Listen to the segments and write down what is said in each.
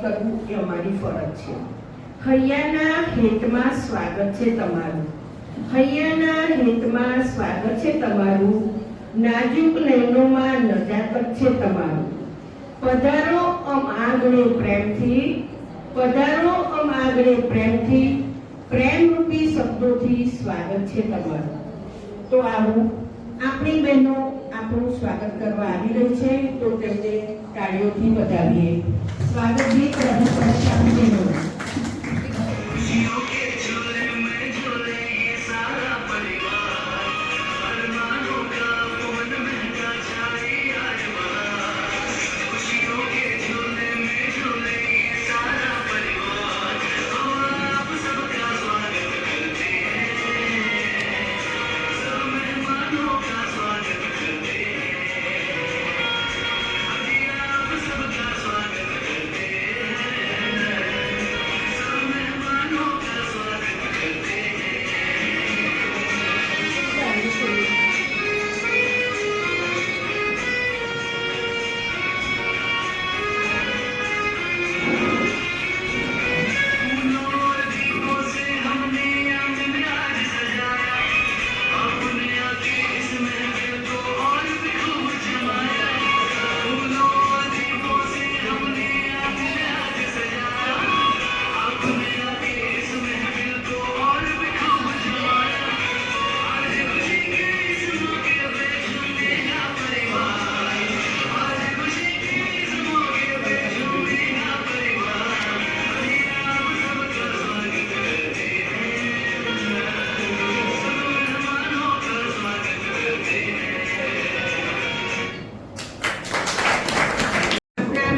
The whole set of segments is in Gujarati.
કરવું એ અમારી ફરજ છે. હૈયાના હેતમાં સ્વાગત છે તમારું, હૈયાના હેતમાં સ્વાગત છે તમારું, નાજુક નયનોમાં નજાકત છે તમારું. પધારો અમ આંગણે પ્રેમથી, પધારો અમ આંગણે પ્રેમથી, પ્રેમરૂપી શબ્દોથી સ્વાગત છે તમારું. તો આવું આપણી બહેનો આપણું સ્વાગત કરવા આવી રહી છે, તો તેમને તાળીઓથી વધાવીએ. સ્વાગત ગીત રજૂ કરશે આપણી બહેનો.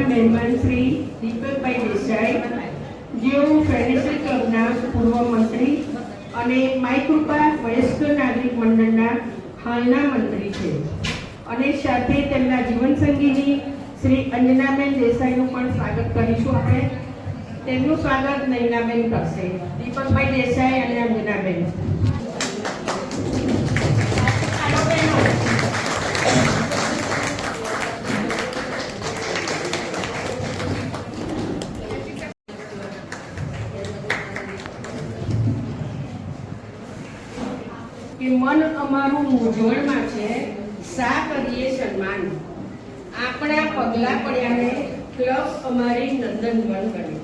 મહેમાન શ્રી દીપકભાઈ દેસાઈ, જેઓ ફેડરેશન ક્લબના પૂર્વ મંત્રી અને માયકૃપા વયસ્ક નાગરિક મંડળના હાલના મંત્રી છે, અને સાથે તેમના જીવનસંગીની શ્રી અંજનાબેન દેસાઈનું પણ સ્વાગત કરીશું આપણે. તેમનું સ્વાગત નયનાબેન કરશે. દીપકભાઈ દેસાઈ અને અંજનાબેન. કે મન અમારું મૂંઝવણમાં છે, શા કરીએ સન્માન, આપણા પગલા પડ્યાને ક્લબ અમારી નંદનવન બની,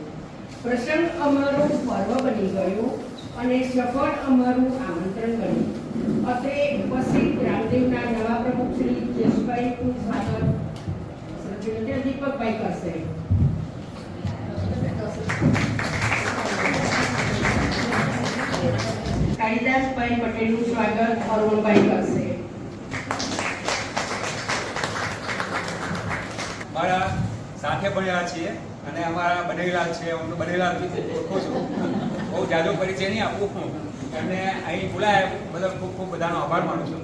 પ્રસંગ અમારું પર્વ બની ગયું અને સફળ અમારું આમંત્રણ બન્યું. અત્રે ઉપસ્થિત રામદેવના નવા પ્રમુખ શ્રી જયેશભાઈનું સ્વાગત દીપકભાઈ કરશે. કાલિદાસભાઈ પટેલનું સ્વાગત અરુણભાઈ કરશે. મારા સાથે ભણ્યા છીએ અને અમારા બનેલા છે, હું બનેલા ઓળખું છું. બહુ જાજો પરિચય નહીં આપું, એમને અહીં બોલાયા બદલ ખૂબ ખૂબ બધાનો આભાર માનું છું.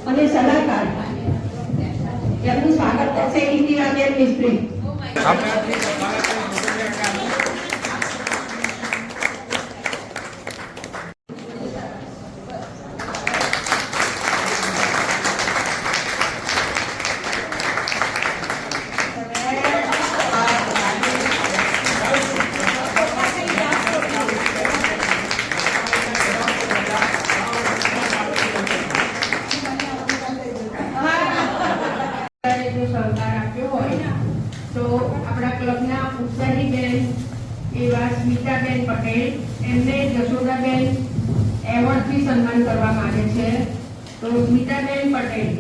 અને સલાહકાર એમનું સ્વાગત કરશે ઇન્દિરાબેન મિસ્ત્રી. તો આપણા ક્લબના ઉત્સાહી બેન એવા સ્મિતાબેન પટેલ, એમને જશોદાબેન એવોર્ડથી સન્માન કરવામાં આવે છે. તો સ્મિતાબેન પટેલ.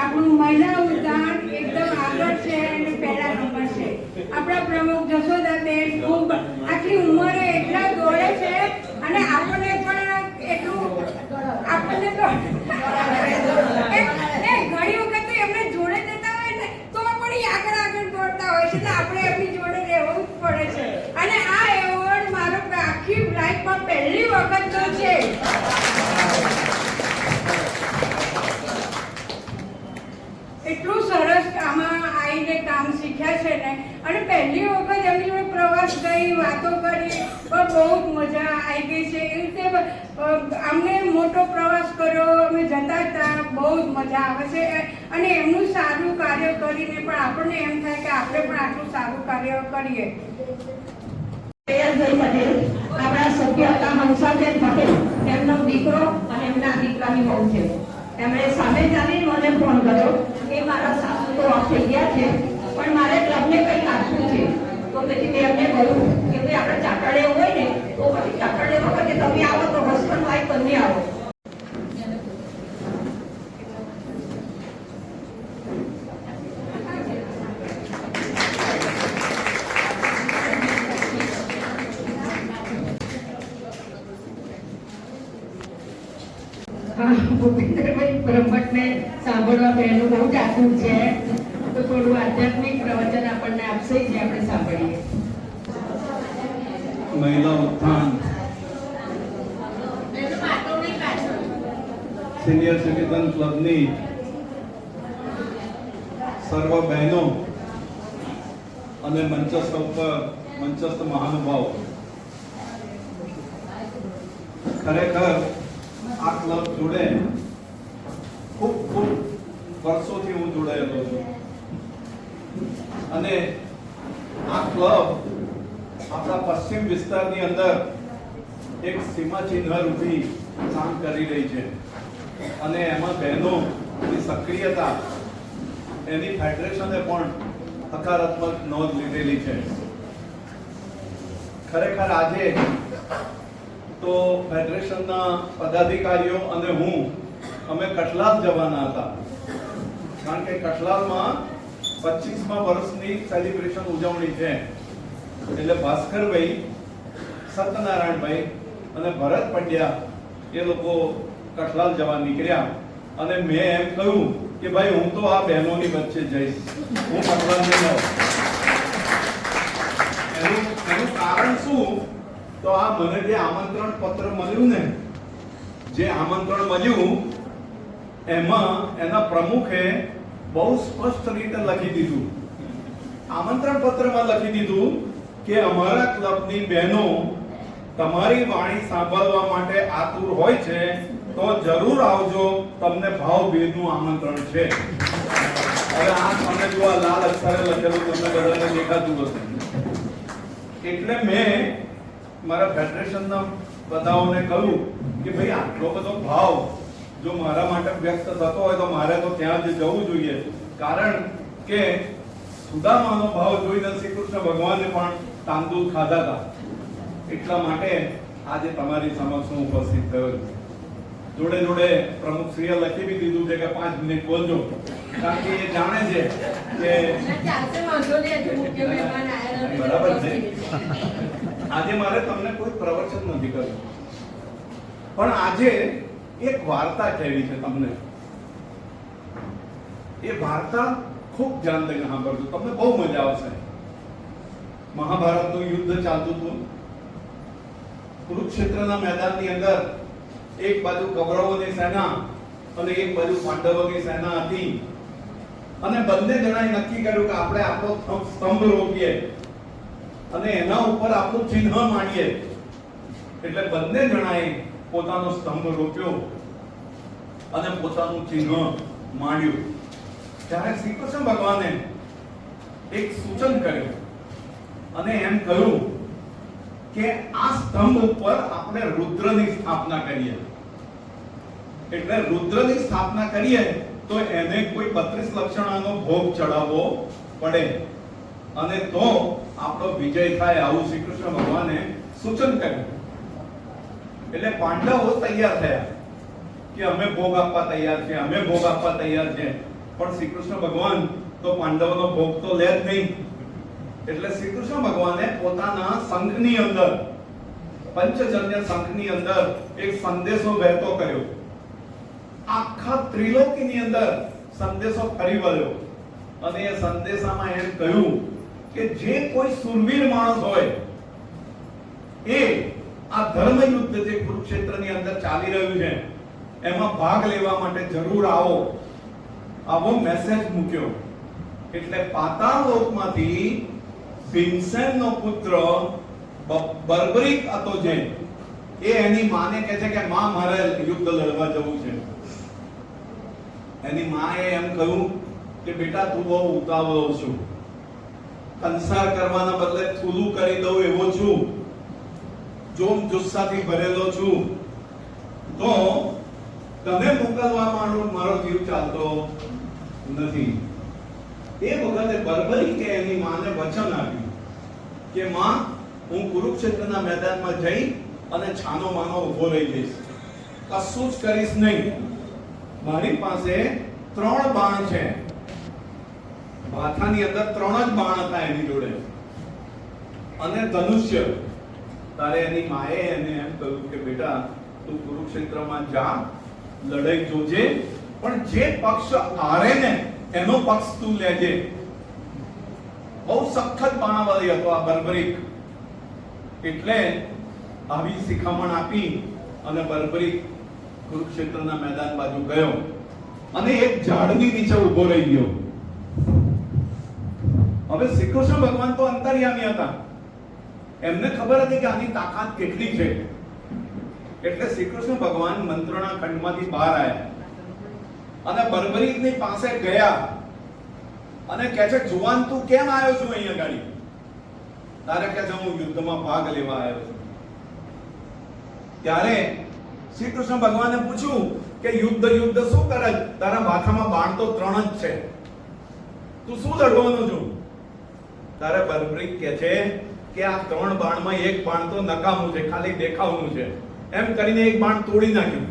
આપણું મહિલા ઉદ્યાન એકદમ આગળ છે અને પહેલા નંબર છે. આપણા પ્રમુખ જશોદાબેન ખૂબ આટલી ઉંમરે એટલા દોડે છે અને આપણને પણ એટલું આપણને તો ઘણી હોય છે તો આપણે એમની જોડે રહેવું જ પડે છે. અને આ એવોર્ડ મારો આખી લાઈફમાં પહેલી વખતનો છે. એટલું સરસ આમાં આવીને કામ શીખ્યા છે ને, અને પહેલી વખત એમની જોડે પ્રવાસ ગઈ, વાતો કરી, પણ બહુ જ મજા આવી ગઈ છે. એ રીતે અમને મોટો પ્રવાસ કર્યો, અમે જતા હતા, બહુ જ મજા આવે છે. અને એમનું સારું કાર્ય કરીને પણ આપણને એમ થાય કે આપણે પણ આટલું સારું કાર્ય કરીએ. આપણા સભ્ય હતા હંસાબેન પટેલ, એમનો દીકરો અને એમના દીકરાની બહુ છે. એમણે સામે ચાલી મને ફોન કર્યો કે મારા સાસુ તો ઓફ થઈ ગયા છે, પણ મારે ક્લબને કંઈક આપવું છે. તો પછી મેં એમને કહ્યું કે ભાઈ આપણે ચાકરડે હોય ને તો પછી ચાકરડે વખતે તમે આવો તો હસબન્ડ વાઈફ બંને આવો. ભૂપેન્દ્રભાઈ બ્રહ્મટને સાંભળવા બહેનો બહુ જ આતુર છે, તો થોડું આધ્યાત્મિક પ્રવચન આપણને આપશે જે આપણે સાંભળીએ. મહિલા ઉત્થાન સિનિયર સિટીઝન ક્લબની સર્વ બહેનો અને મંચસ્થ ઉપર મંચસ્થ મહાનુભાવો, ખરેખર આ ક્લબ જોડે ખૂબ ખૂબ વર્ષોથી હું જોડાયેલો છું. અને આ ક્લબ આપણા પશ્ચિમ વિસ્તારની અંદર એક સીમાચિહ્ન રૂપી કામ કરી રહી છે. અને એમાં બહેનોની સક્રિયતા, એની ફેડરેશને પણ હકારાત્મક નોંધ લીધેલી છે. ખરેખર આજે તો ફેડરેશનના પદાધિકારીઓ અને હું અમે કઠલાલ જવાના હતા, કારણ કે કઠલાલમાં 25મા વર્ષની સેલિબ્રેશન ઉજવણી છે. એટલે ભાસ્કરભાઈ, સત્યનારાયણભાઈ અને ભરત પંડ્યા એ લોકો કઠલાલ જવા નીકળ્યા. અને મેં એમ કહ્યું કે ભાઈ હું તો આ બહેનોની વચ્ચે જઈશ, હું કઠલાલ નહીં આવું. એનું કારણ શું? તો આ મને જે આમંત્રણ પત્ર મળ્યું ને, જે આમંત્રણ મળ્યું એમાં એના પ્રમુખે બહુ સ્પષ્ટ રીતે લખી દીધું, આમંત્રણ પત્રમાં લખી દીધું કે અમારા ક્લબની બહેનો તમારી વાણી સાંભળવા માટે આતુર હોય છે, તો જરૂર આવજો, તમને ભાવભેરનું આમંત્રણ છે. હવે આ તમને જો આ લાલ અક્ષરે લખેલું તમને બધાને દેખાતું હશે. એટલે મેં મારા ફેડરેશનના બધાઓને કહ્યું કે ભાઈ આટલો બધો ભાવ જો મારા માટે વ્યક્ત થતો હોય તો મારે તો ત્યાં જ જવું જોઈએ, કારણ કે સુદામાનો ભાવ જોઈને શ્રી કૃષ્ણ ભગવાને પણ તાંદૂળ ખાધા હતા. એટલા માટે આજે તમારી સમક્ષ હું ઉપસ્થિત થયો છું. જોડે જોડે પ્રમુખ શ્રીએ લખી બી દીધું છે કે 5 મિનિટ બોલજો, કારણ કે એ જાણે છે કે બરાબર છે. આજે મારે તમને કોઈ પ્રવચન નથી કરવું, પણ આજે એક વાર્તા કહેવી છે તમને. એ વાર્તા ખૂબ ધ્યાન દઈને સાંભળજો, તમને બહુ મજા આવશે. મહાભારતનું યુદ્ધ ચાલતું હતું. કુરુક્ષેત્રના મેદાનની અંદર એક બાજુ કૌરવોની સેના અને એક બાજુ પાંડવોની સેના હતી. અને બંને જણાએ નક્કી કર્યું કે આપણે આપણો સ્તંભ રોપીએ અને એના ઉપર આપણું ચિહ્ન માંડીએ. એટલે બંને જણાએ પોતાનો સ્તંભ રોપ્યો અને પોતાનું ચિહ્ન માંડ્યું. ત્યારે શ્રી કૃષ્ણ ભગવાને એક સૂચન કર્યું અને એમ કહ્યું કે આ સ્તંભ ઉપર આપણે રુદ્રની સ્થાપના કરીએ. એટલે રુદ્રની સ્થાપના કરીએ તો એને કોઈ 32 લક્ષણાનો ભોગ ચડાવવો પડે અને તો આપણો વિજય થાય, આવું શ્રી કૃષ્ણ ભગવાને સૂચન કર્યું. એટલે પાંડવો તૈયાર થયા કે અમે ભોગ આપવા તૈયાર છે, અમે ભોગ આપવા તૈયાર છે. પણ શ્રી કૃષ્ણ ભગવાન તો પાંડવોનો ભોગ તો લે જ નહીં. એટલે શ્રી કૃષ્ણ ભગવાને પોતાના સંઘની અંદર, પંચજન્ય સંઘની અંદર એક સંદેશો વહેતો કર્યો. આખા ત્રિલોકીની અંદર સંદેશો ફરી વળ્યો અને એ સંદેશામાં એમ કહ્યું કે જે કોઈ સુરવીર માણસ હોય એ આ ધર્મ યુદ્ધ જે કુરુક્ષેત્રની અંદર ચાલી રહ્યું છે એમાં ભાગ લેવા માટે જરૂર આવો, આવો મેસેજ મૂક્યો. એટલે પાતાળ લોકમાંથી ભીમસેનનો પુત્ર બર્બરીક હતો જે, એ એની માને કહે છે કે માં મારે યુદ્ધ લડવા જવું છે. એની માએ એમ કહ્યું કે બેટા તું બહુ ઉતાવળો છું, કંસાર કરવાના બદલે થોડું કરી દઉં એવો છું, જોમ જુસ્સાથી ભરેલો છું, તો તને મોકલવા મારો જીવ ચાલતો નથી. એ વખતે બર્બરીકે એની માને વચન આપ્યું કે માં હું કુરુક્ષેત્રના મેદાનમાં જઈ અને છાનો માનો ઉભો રહી જઈશ, કશું જ કરીશ નહીં. મારી પાસે 3 બાણ છે, માથાની અંદર 3 જ બાણ હતા એની જોડે, અને ધનુષ્ય. તારે એની માએ એને એમ કહ્યું કે બેટા તું કુરુક્ષેત્રમાં જા, લડાઈ જોજે, પણ જે પક્ષ હારે ને એનો પક્ષ તું લેજે. બહુ સખત બાણાવાળી હતો આ બર્બરીક. એટલે આવી શિખામણ આપી અને બર્બરીક કુરુક્ષેત્રના મેદાન બાજુ ગયો અને એક ઝાડની નીચે ઉભો રહી ગયો. હવે શ્રી કૃષ્ણ ભગવાન તો અંતર્યામી હતા, એમને ખબર હતી કે આની તાકાત કેટલી છે. એટલે શ્રી કૃષ્ણ ભગવાન મંત્રણા ખંડમાંથી બહાર આવ્યા અને બર્બરીકની પાસે ગયા અને કહે છે જુવાન તું કેમ આવ્યો છું અહીંયા ગાડી? તારે કહે છે હું યુદ્ધમાં ભાગ લેવા આવ્યો છું. ત્યારે શ્રી કૃષ્ણ ભગવાને પૂછ્યું કે યુદ્ધ શું કરે? તારા માથામાં બાણ તો 3 જ છે, તું શું લડવાનું છું? તારે બર્બરીક કહે છે કે આ 3 બાણમાં એક બાણ તો નકામું છે, ખાલી દેખાવનું છે. એમ કરીને એક બાણ તોડી નાખ્યું,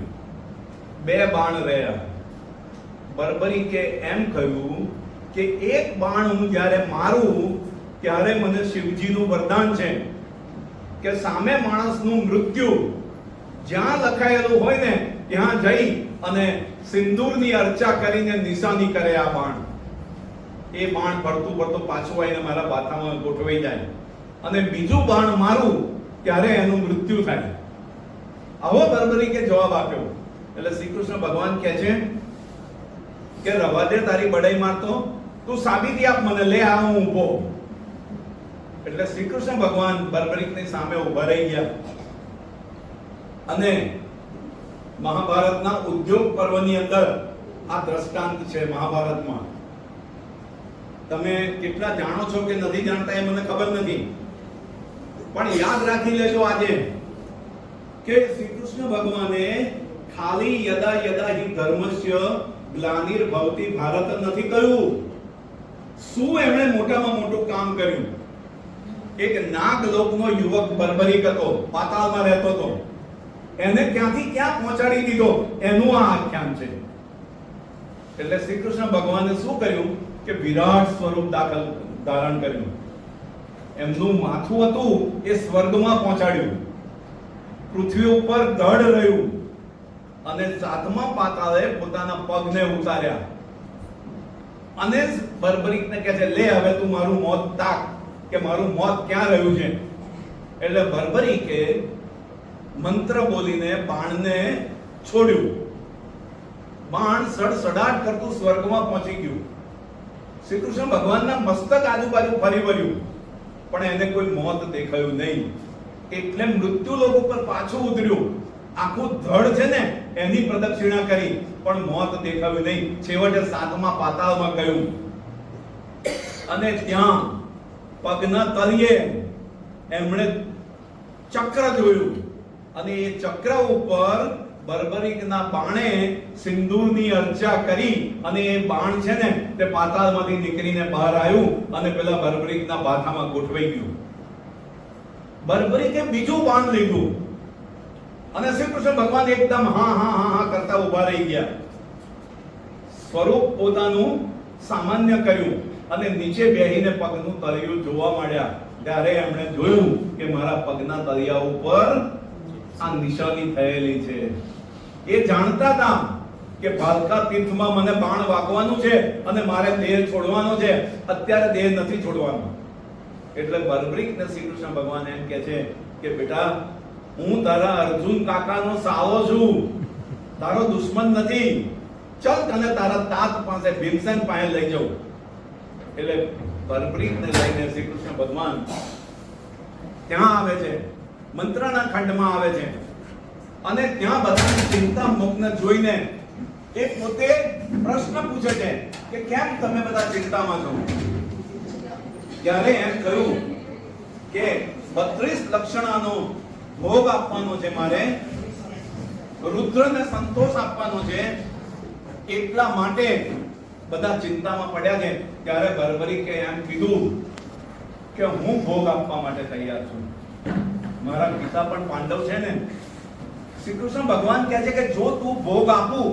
2 બાણ રહ્યા. બર્બરીકે એમ કહ્યું કે એક બાણ હું જ્યારે મારું ત્યારે મને શિવજીનું વરદાન છે કે સામે માણસનું મૃત્યુ જ્યાં લખાયેલું હોય ને ત્યાં જઈ અને સિંદૂરની અર્ચા કરીને નિશાની કરે આ બાણ. એ બાણ ફરતું ફરતું પાછું આવીને મારા માથામાં ગોઠવાઈ જાય અને બીજું બાણ મારું ત્યારે એનું મૃત્યુ થાય. આવો બર્બરીકે જવાબ આપ્યો. એટલે શ્રી કૃષ્ણ ભગવાન કહે છે કે રવા દે તારી બડાઈ મારતો, તું સાબિતી આપ મને, લે આ હું ઊભો. એટલે શ્રી કૃષ્ણ ભગવાન બર્બરીકની સામે ઊભા રહી ગયા અને મહાભારતના ઉદ્યોગ પર્વની અંદર આ દ્રષ્ટાંત છે. મહાભારતમાં તમે કેટલા જાણો છો કે નથી જાણતા એ મને ખબર નથી, પણ યાદ રાખી લેજો આજે કે શ્રી કૃષ્ણ ભગવાને ખાલી યદા યદા હિ ધર્મસ્ય ગ્લાનિર્ભવતિ ભારત નથી કહ્યું. શું એમણે મોટામાં મોટું કામ કર્યું? એક નાગલોકનો યુવક બર્બરીક હતો, પાતાળમાં રહેતો હતો, એને ક્યાંથી ક્યાં પહોંચાડી દીધો એનું આ આખ્યાન છે. એટલે શ્રી કૃષ્ણ ભગવાને શું કર્યું કે વિરાટ સ્વરૂપ ધારણ કર્યું. એમનું માથું હતું એ સ્વર્ગમાં પહોંચાડ્યું, પૃથ્વી ઉપર દઢ રહ્યું અને 7મા પાતાળે પોતાના પગને ઉતાર્યા અને બર્બરીકને કહે છે લે હવે તું મારું મોત તાક કે મારું મોત ક્યાં રહ્યું છે. એટલે બર્બરીકે મંત્ર બોલીને બાણને છોડ્યું. બાણ સડસડાટ કરતું સ્વર્ગમાં પહોંચી ગયું. શ્રી કૃષ્ણ ભગવાનના મસ્તક આજુબાજુ ફરી વળ્યું પણ એને કોઈ મોત દેખાયું નહીં. એટલે મૃત્યુ લોક ઉપર પાછું ઉતર્યું, આખું ધડ છે ને એની પ્રદક્ષિણા કરી પણ મોત દેખાયું નહીં. છેવટે 7મા પાતાળમાં ગયું અને ત્યાં પગના તળિયે એમણે ચક્ર જોયું અને એ ચક્ર ઉપર બર્બરીકના બાણે સિંદૂરની અર્ચા કરી અને એ બાણ છે ને તે પાતાળમાંથી નીકળીને બહાર આવ્યું અને પેલા બર્બરીકના માથામાં ગોઠવાઈ ગયું. બર્બરીકે બીજું બાણ લીધું અને શ્રી કૃષ્ણ ભગવાન એકદમ હા હા હા હા કરતા ઉભા રહી ગયા. સ્વરૂપ પોતાનું સામાન્ય કર્યું અને નીચે બેહીને પગનું તળિયું જોવા માંડ્યા. ત્યારે એમણે જોયું કે મારા પગના તળિયા ઉપર આ નિશાની થયેલી છે. એ જાણતા હતા કે ભાલકા તીર્થમાં મને બાણ વાગવાનું છે અને મારે દેહ છોડવાનો છે. અત્યારે દેહ નથી છોડવાનો, એટલે બર્બરીકને શ્રી કૃષ્ણ ભગવાન એમ કહે છે કે બેટા હું તારા અર્જુન કાકાનો સાવો છું, તારો દુશ્મન નથી. ચલ તને તારા તાત પાસે ભીમસેન પાસે લઈ જાઉં. એટલે બર્બરીકને લઈને શ્રી કૃષ્ણ ભગવાન ત્યાં આવે છે, મંત્રના ખંડમાં આવે છે અને ત્યાં બધાની ચિંતા મગ્ન જોઈને એ પોતે પ્રશ્ન પૂછે છે કે કેમ તમે બધા ચિંતામાં છો? ત્યારે એમ કહ્યું કે 32 લક્ષણાનો ભોગ આપવાનો છે, મારે રુદ્રને સંતોષ આપવાનો છે, એટલા માટે બધા ચિંતામાં પડ્યા છે. ત્યારે બર્બરીકે એમ કીધું કે હું ભોગ આપવા માટે તૈયાર છું. મારા પિતા પણ પાંડવ છે ને. શ્રી કૃષ્ણ ભગવાન કહે છે કે જો તું ભોગ આપું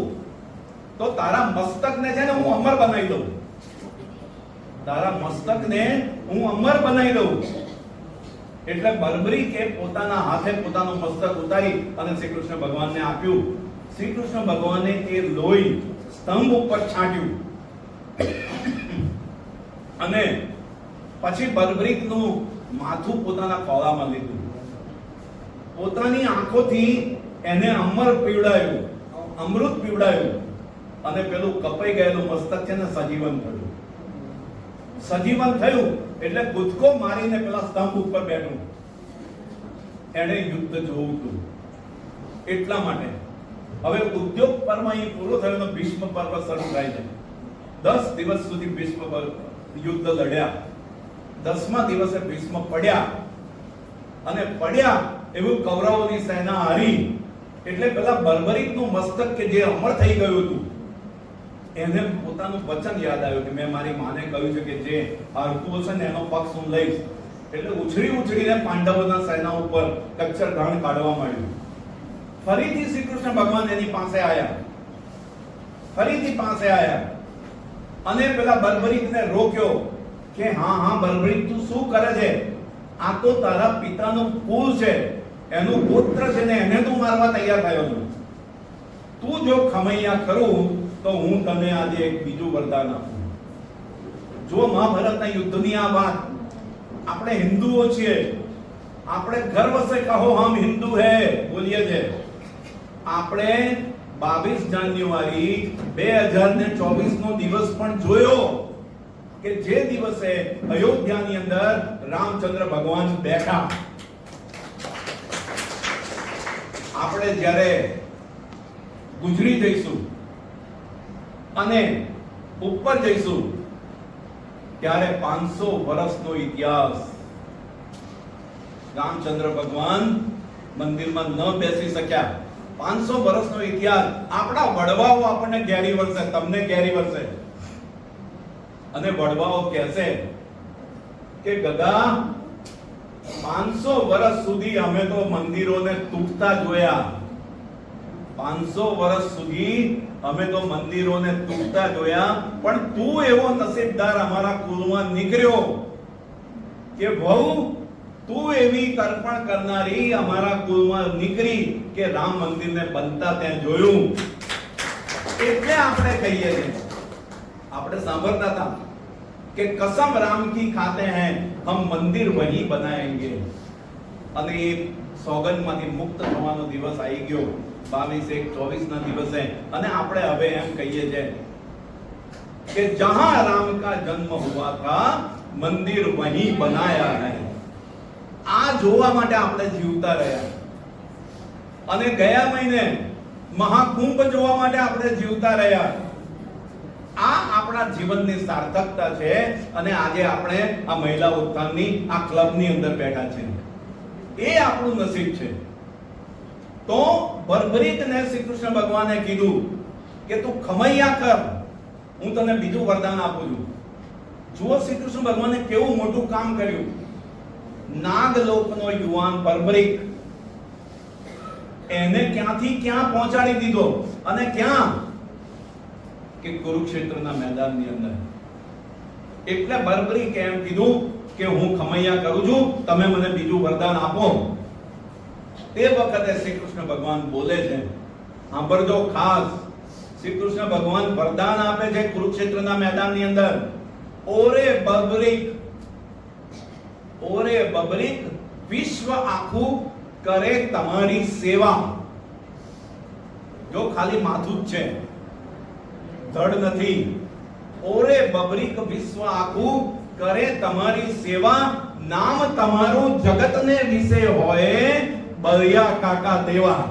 તો તારા મસ્તકને છે ને હું અમર બનાવી દઉં. તારા મસ્તકને હું અમર બનાવી દઉં. એટલે બર્બરીકે પોતાના હાથે પોતાનું મસ્તક ઉતારી અને શ્રી કૃષ્ણ ભગવાનને આપ્યું. શ્રી કૃષ્ણ ભગવાને તે લોહી સ્તંભ ઉપર છાંટ્યું અને પછી બર્બરીકનું માથું પોતાના ખોળામાં લીધું. પોતાની આંખોથી એને અમર પીવડાયું, અમૃત પીવડાયું અને પેલું કપાઈ ગયેલું મસ્તક છે ને સજીવન થયું. સજીવન થયું એટલે કૂદકો મારીને પેલા સ્તંભ ઉપર બેઠું. એને યુદ્ધ જોવું હતું એટલા માટે. હવે ઉદ્યોગ પર્વ અહીં પૂરો થયો તો ભીષ્મ પર્વ શરૂ થાય છે. 10 દિવસ સુધી ભીષ્મ યુદ્ધ લડ્યા. 10મા દિવસે ભીષ્મ પડ્યા અને પડ્યા એવું કૌરવોની સેના હારી. એટલે પેલા બર્બરીકનું મસ્તક કે જે અમર થઈ ગયું હતું એને પોતાનું વચન યાદ આવ્યું કે મેં મારી માને કહ્યું છે કે જે હારતું હશે ને એનો પક્ષ હું લઈશ. એટલે ઉછળીને પાંડવોના સેના ઉપર કચ્છરઘાણ કાઢવા માંડ્યું. ફરીથી શ્રી કૃષ્ણ ભગવાન એની પાસે આવ્યા અને પેલા બર્બરીકને રોક્યો કે હા બર્બરીક તું શું કરે છે? આ તો તારા પિતાનું કુળ છે, એનું પુત્ર છે ને એને તું મારવા તૈયાર થયો છે. તું જો ખમૈયા ખરું તો હું તને આજે એક બીજું વરદાન આપું. જો મહાભારતના યુદ્ધની આ વાત, આપણે હિન્દુઓ છીએ, આપણે ગર્વ સે કહો હમ હિન્દુ હે બોલીએ છે. આપણે 22 જાન્યુઆરી 2024 નો દિવસ પણ જોયો કે જે દિવસે અયોધ્યાની અંદર રામચંદ્ર ભગવાન બેઠા. આપણે જ્યારે ગુજરી જઈશું અને ઉપર જઈશું ત્યારે 500 વર્ષનો ઇતિહાસ. રામચંદ્ર ભગવાન મંદિરમાં ન બેસી શક્યા. 500 વર્ષનો ઇતિહાસ. આપણા વડવાઓ આપણને ઘેરી વળશે, તમને ઘેરી વળશે અને વડવાઓ કહેશે કે ગદા 500 વર્ષ સુધી અમે તો મંદિરોને તૂટતા જોયા. 500 વર્ષ સુધી અમે તો મંદિરોને તૂટતા જોયા, પણ તું એવો નસીબદાર અમારા કુળમાં નીકળ્યો કે વહુ તું એવી તર્પણ કરનારી અમારા કુળમાં નીકળી કે રામ મંદિરને બનતા ત્યાં જોયું. એટલે આપણે કહીએ છીએ, આપણે સાંભળતા હતા કે કસમ રામ કી ખાતે हैं हम मंदिर वही बनाएंगे. અને એ સોગંદમાંથી મુક્ત થવાનો દિવસ આવી ગયો 22/1/24 ના દિવસે. અને આપણે હવે એમ કહીએ છીએ કે જહાં રામ કા જન્મ હુआ था मंदिर वही बनाया है. આ જોવા માટે આપણે જીવતા રહ્યા અને ગયા મહિને મહાકુંભ જોવા માટે આપણે જીવતા રહ્યા. આ આપણા જીવનની સાર્થકતા છે અને આજે આપણે આ મહિલા ઉત્થાનની આ ક્લબની અંદર બેઠા છે. એ આપણું નસીબ છે. તો બર્બરીકને શ્રી કૃષ્ણ ભગવાને કીધું કે તું ખમૈયા કર, હું તને બીજું વરદાન આપું છું. જુઓ શ્રી કૃષ્ણ ભગવાને કેવું મોટું કામ કર્યું. નાગલોકનો યુવાન બર્બરીક એને ક્યાંથી ક્યાં પહોંચાડી દીધો અને ક્યાં કે કુરુક્ષેત્રના મેદાનની અંદર. એટલે બર્બરીકે એમ કીધું કે હું ખમૈયા કરું છું, તમે મને બીજું વરદાન આપો. તે વખતે શ્રી કૃષ્ણ ભગવાન બોલે છે, સાંભળજો ખાસ. શ્રી કૃષ્ણ ભગવાન વરદાન આપે છે કુરુક્ષેત્રના મેદાનની અંદર. ઓરે બર્બરીક ઓરે બબરીક વિશ્વ આખું કરે તમારી સેવા. જો ખાલી માથું જ છે, ધડ નથી. ઓરે બબરીક વિશ્વ આખું કરે તમારી સેવા, નામ તમારું જગતને વિશે હોય બળિયા કાકા દેવા.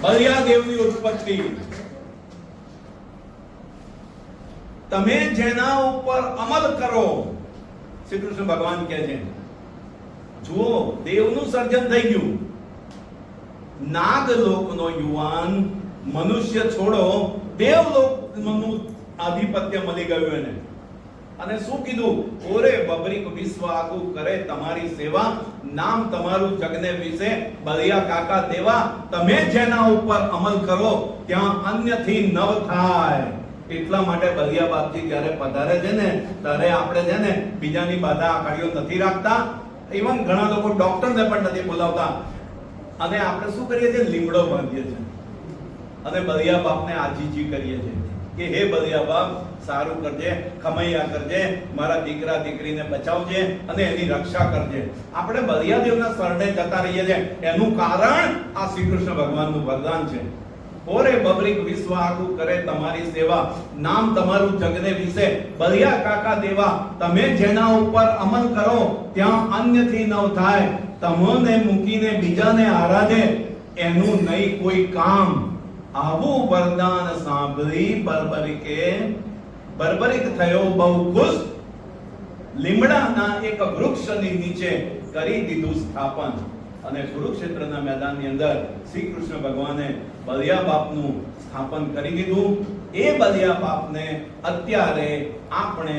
બળિયા દેવની ઉત્પત્તિ. તમે જેના ઉપર અમલ કરો, શ્રી કૃષ્ણ ભગવાન કહે છે, જુઓ દેવનું સર્જન થઈ ગયું. નાગલોકનો યુવાન મનુષ્ય છોડો, દેવલોકનું આધિપત્ય મળી ગયું એને. અને શું કીધું? ઓરે બબરીક વિશ્વ આખું કરે તમારી સેવા, નામ તમારું જગને વિશે બળિયા કાકા દેવા. તમે જેના ઉપર અમલ કરો ત્યાં અન્યથી નવ થાય. એટલા માટે બળિયા બાપજી જ્યારે પધારે છે ને, ત્યારે આપણે છે ને બીજાની બાધા આકાળીઓ નથી રાખતા. ઇવન ઘણા લોકો ડોક્ટરને પણ નથી બોલાવતા. અને આપણે શું કરીએ છીએ? લીમડો બાંધીએ છીએ અને બળિયા બાપને આજીજી કરીએ છીએ કે હે બળિયા બાપ, સારું કરજે, ખમૈયા કરજે, મારા દીકરા દીકરીને બચાવજે અને એની રક્ષા કરજે. આપણે બળિયા દેવના શરણે જતા રહીએ છીએ. એનું કારણ આ શ્રી કૃષ્ણ ભગવાનનું વરદાન છે. ઓરે બબરીક વિશ્વ આખું કરે તમારી સેવા, નામ તમારું જગને વિશે બળિયા કાકા દેવા. તમે જેના ઉપર અમલ કરો ત્યાં અન્યથી નવ થાય. તમોને મૂકીને બીજાને આરાધે એનું નહીં કોઈ કામ. આવું વરદાન સાંભળી બર્બરિક થયો બહુ ખુશ. લીમડાના એક વૃક્ષની નીચે કરી દીધું સ્થાપન. અને કુરુક્ષેત્રના મેદાનની અંદર શ્રી કૃષ્ણ ભગવાને બળિયા બાપનું સ્થાપન કરી દીધું. એ બળિયા બાપને અત્યારે આપણે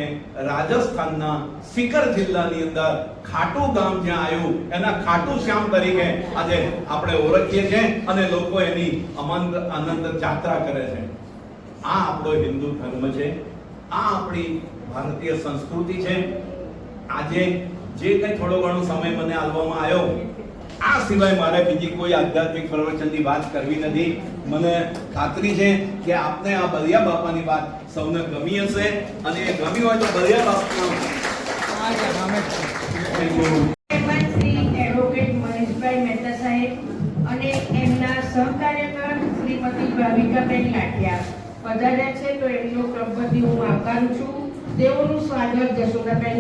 રાજસ્થાનના સિકર જિલ્લાની અંદર ખાટુ ગામ જ્યાં આવ્યું એના ખાટુ શ્યામ તરીકે આજે આપણે ઓળખીએ છીએ અને લોકો એની અનંત જાત્રા કરે છે. આ આપણો હિન્દુ ધર્મ છે, આ આપણી ભારતીય સંસ્કૃતિ છે. આજે જે કંઈ થોડો ઘણો સમય મને આપવામાં આવ્યો, આ સિવાય મારે બીજી કોઈ આધ્યાત્મિક પ્રવચનની વાત કરવી નથી. મને ખાતરી છે કે આપને આ બળિયા બાપાની વાત સૌને ગમી હશે અને એ ગમી હોય તો બળિયા બાપનો શ્રી એડવોકેટ મહેશભાઈ મહેતા સાહેબ અને એમના સહકાર્યકર શ્રીમતી ભાવિકાબેન લાઠિયા પધાર્યા છે, તો એમનો ક્લબમાંથી હું આવકારું છું. તેઓનું સ્વાગત જશોદાબેન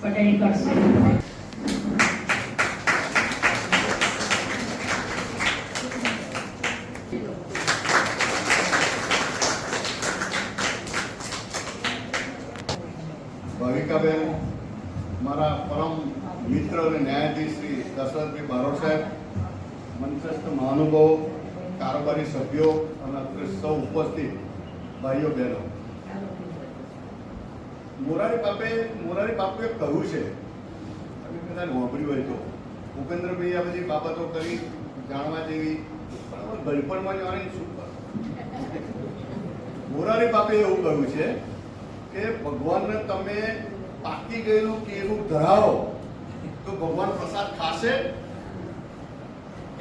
પટેલ કરશે. ભાવિકાબેન, મારા પરમ મિત્ર અને ન્યાયાધીશ શ્રી દશરથભાઈ બારોટ સાહેબ, મંચસ્થ મહાનુભાવો, કારોબારી સભ્યો અને સૌ ઉપસ્થિત ભાઈઓ બહેનો, મોરારી બાપુએ કહ્યું છે, તમે કદાચ વાપર્યું હોય તો, ભૂપેન્દ્રભાઈ આ બધી બાબતો કરી જાણવા જેવી, પણ ગળપણમાં જાણી શું કર. મોરારી બાપે એવું કહ્યું છે કે ભગવાનને તમે પાકી ગયેલું કેળું ધરાવો તો ભગવાન પ્રસાદ ખાશે.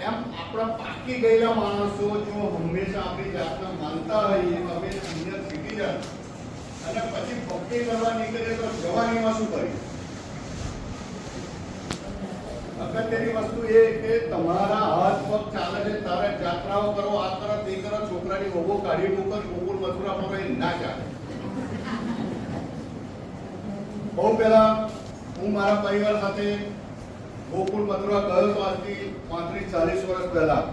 એમ આપણા પાકી ગયેલા માણસો જો હંમેશા આપણી જાતને માનતા હોઈએ તો અમે સિનિયર સિટીઝન અને પછી ભક્તિ કરવા નીકળે તો જવાનીમાં શું કરીએ? અગત્યની વસ્તુ એ કે તમારા હાથ પગ ચાલે છે તારે જાત્રાઓ કરો, આ કરો, તે કરો, છોકરાની વહુ કાઢી મૂકો, ગોકુળ મથુરા પર ના ચાલે. બહુ પહેલા હું મારા પરિવાર સાથે ગોકુળ મથુરા ગયો તો આજથી 35-40 વર્ષ પહેલા.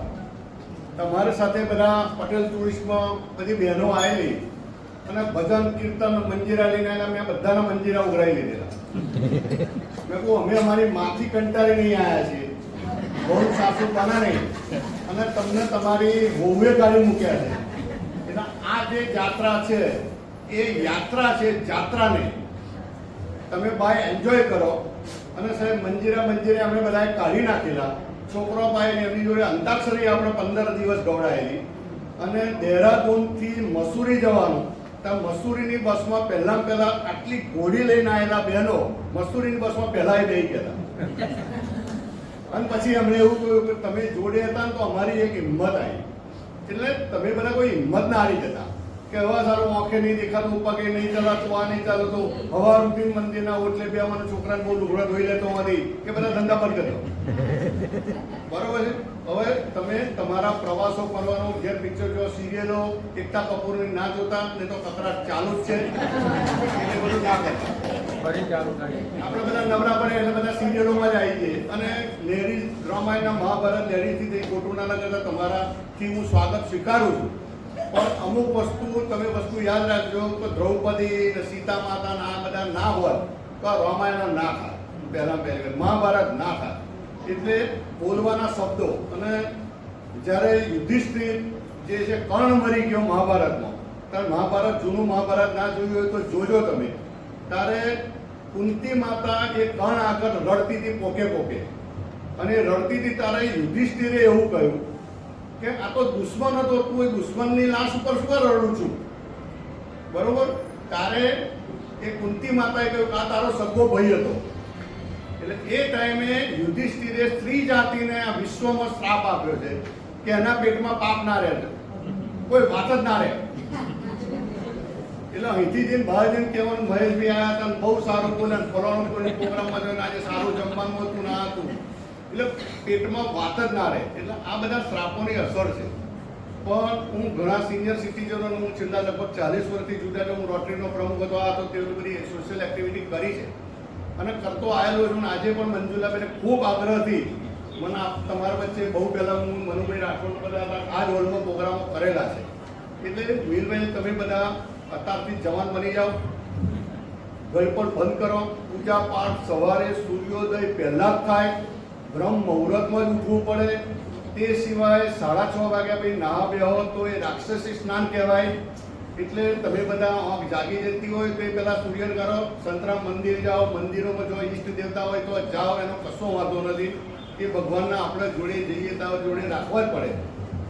તમારી સાથે બધા પટેલ ટુરિસ્ટમાં બધી બહેનો આવેલી અને ભજન કીર્તન મંજીરા લઈને આવેલા. મેં બધાના મંજીરા ઉઘરાઈ લીધેલા. મેં કહું અમે અમારી માથી કંટાળી નહીં આવ્યા છીએ, બહુ સાસુ પાના નહીં, અને તમને તમારી વહુએ કાઢી મૂક્યા છે. એટલે આ જે યાત્રા છે એ યાત્રા છે, જાત્રા નહીં. તમે ભાઈ એન્જોય કરો. અને સાહેબ મંજીરા અમે બધાએ કાઢી નાખેલા. છોકરો ભાઈ એમની જોડે અંતાક્ષરી આપણે 15 દિવસ ગવડાયેલી. અને દહેરાદૂનથી મસૂરી જવાનું, ત્યાં મસૂરીની બસમાં પહેલા આટલી ઘોડી લઈને આવેલા બહેનો મસૂરીની બસમાં પહેલા બેસી ગયા. અને પછી અમને એવું કહ્યું કે તમે જોડે હતા ને તો અમારી એક હિંમત આવી. એટલે તમે બધા કોઈ હિંમત ના હારી જતા કે હવે સારું આંખે નહીં દેખાતું, પગે નહીં ચલાતું, આ નહીં ચાલતું, હવા રૂટીન મંદિરના ઓટલે બે મને છોકરાને બહુ લુગડા ધોઈ લેતો હોવાથી કે બધા ધંધા બંધ કરી દો. બરોબર છે. હવે તમે તમારા પ્રવાસો કરવાનો, જે પિક્ચર જો સિરિયલો એકતા કપૂરની ના જોતા ને તો કકરાટ ચાલુ જ છે, એટલે બધું ના કરતા. આપણે બધા નવરા પડે એટલે બધા સિરિયલોમાં જ આવી જઈએ. અને લેડી રામાયણના મહાભારત લેડીથી તે ખોટું ના કરતા તમારાથી હું સ્વાગત સ્વીકારું છું. પણ અમુક વસ્તુ તમે યાદ રાખજો કે દ્રૌપદી ને સીતા માતા આ બધા ના હોય તો આ રામાયણ ના થાય, પહેલી મહાભારત ના થાય. એટલે બોલવાના શબ્દો, અને જ્યારે યુધિષ્ઠિર જે છે કર્ણ મરી ગયો મહાભારતમાં, ત્યારે મહાભારત જૂનું મહાભારત ના જોયું હોય તો જોજો તમે. ત્યારે કુંતી માતા એ કર્ણ આગળ રડતી હતી પોકે પોકે, અને રડતી હતી ત્યારે યુધિષ્ઠિરે એવું કહ્યું કે આ તો દુશ્મન હતો, તું એ દુશ્મનની લાશ ઉપર શું રડું છું? બરોબર. ત્યારે એ કુંતી માતાએ કહ્યું કે આ તારો સગો ભાઈ હતો. એટલે એ ટાઈમે યુધિષ્ઠિરે સ્ત્રી જાતિને આ વિશ્વમાં શ્રાપ આપ્યો છે કે એના પેટમાં પાપ ના રહે, કોઈ વાત જ ના રહે. એટલે અહીંથી જઈને બહાર જઈને કહેવાનું મહેશભાઈ આવ્યા હતા, બહુ સારું બોલે, ફલાણું બોલે, પ્રોગ્રામમાં જોઈને આજે સારું જમવાનું હતું ના હતું, એટલે પેટમાં વાત જ ના રહે. એટલે આ બધા શ્રાપોની અસર છે. પણ હું ઘણા સિનિયર સિટીઝનો, હું છેલ્લા લગભગ 40 વર્ષથી જુદા હું રોટરીનો પ્રમુખ હતો, આ તો તેવી બધી સોશિયલ એક્ટિવિટી કરી છે અને કરતો આવેલો છું. આજે પણ મંજુલાબેને ખૂબ આગ્રહથી મને તમારા વચ્ચે બહુ પહેલાં હું મનુભાઈ રાઠોડ બધા આ જ હોલમાં પ્રોગ્રામો કરેલા છે. એટલે વીરભાઈ તમે બધા અત્યારથી જવાન બની જાઓ, ગળપણ બંધ કરો, પૂજા પાઠ સવારે સૂર્યોદય પહેલાં જ થાય, બ્રહ્મ મુહૂર્તમાં જ ઉઠવું પડે. તે સિવાય 6:30 વાગ્યા પછી નાહા બેહો તો એ રાક્ષસી સ્નાન કહેવાય. એટલે તમે બધા આંખ જાગી જતી હોય તો એ પહેલાં સૂર્યન કરો, સંતરામ મંદિર જાઓ, મંદિરોમાં જો ઈષ્ટ દેવતા હોય તો જાઓ, એનો કશો વાંધો નથી. એ ભગવાનના આપણે જોડે જઈએ ત્યાં જોડે રાખવા જ પડે.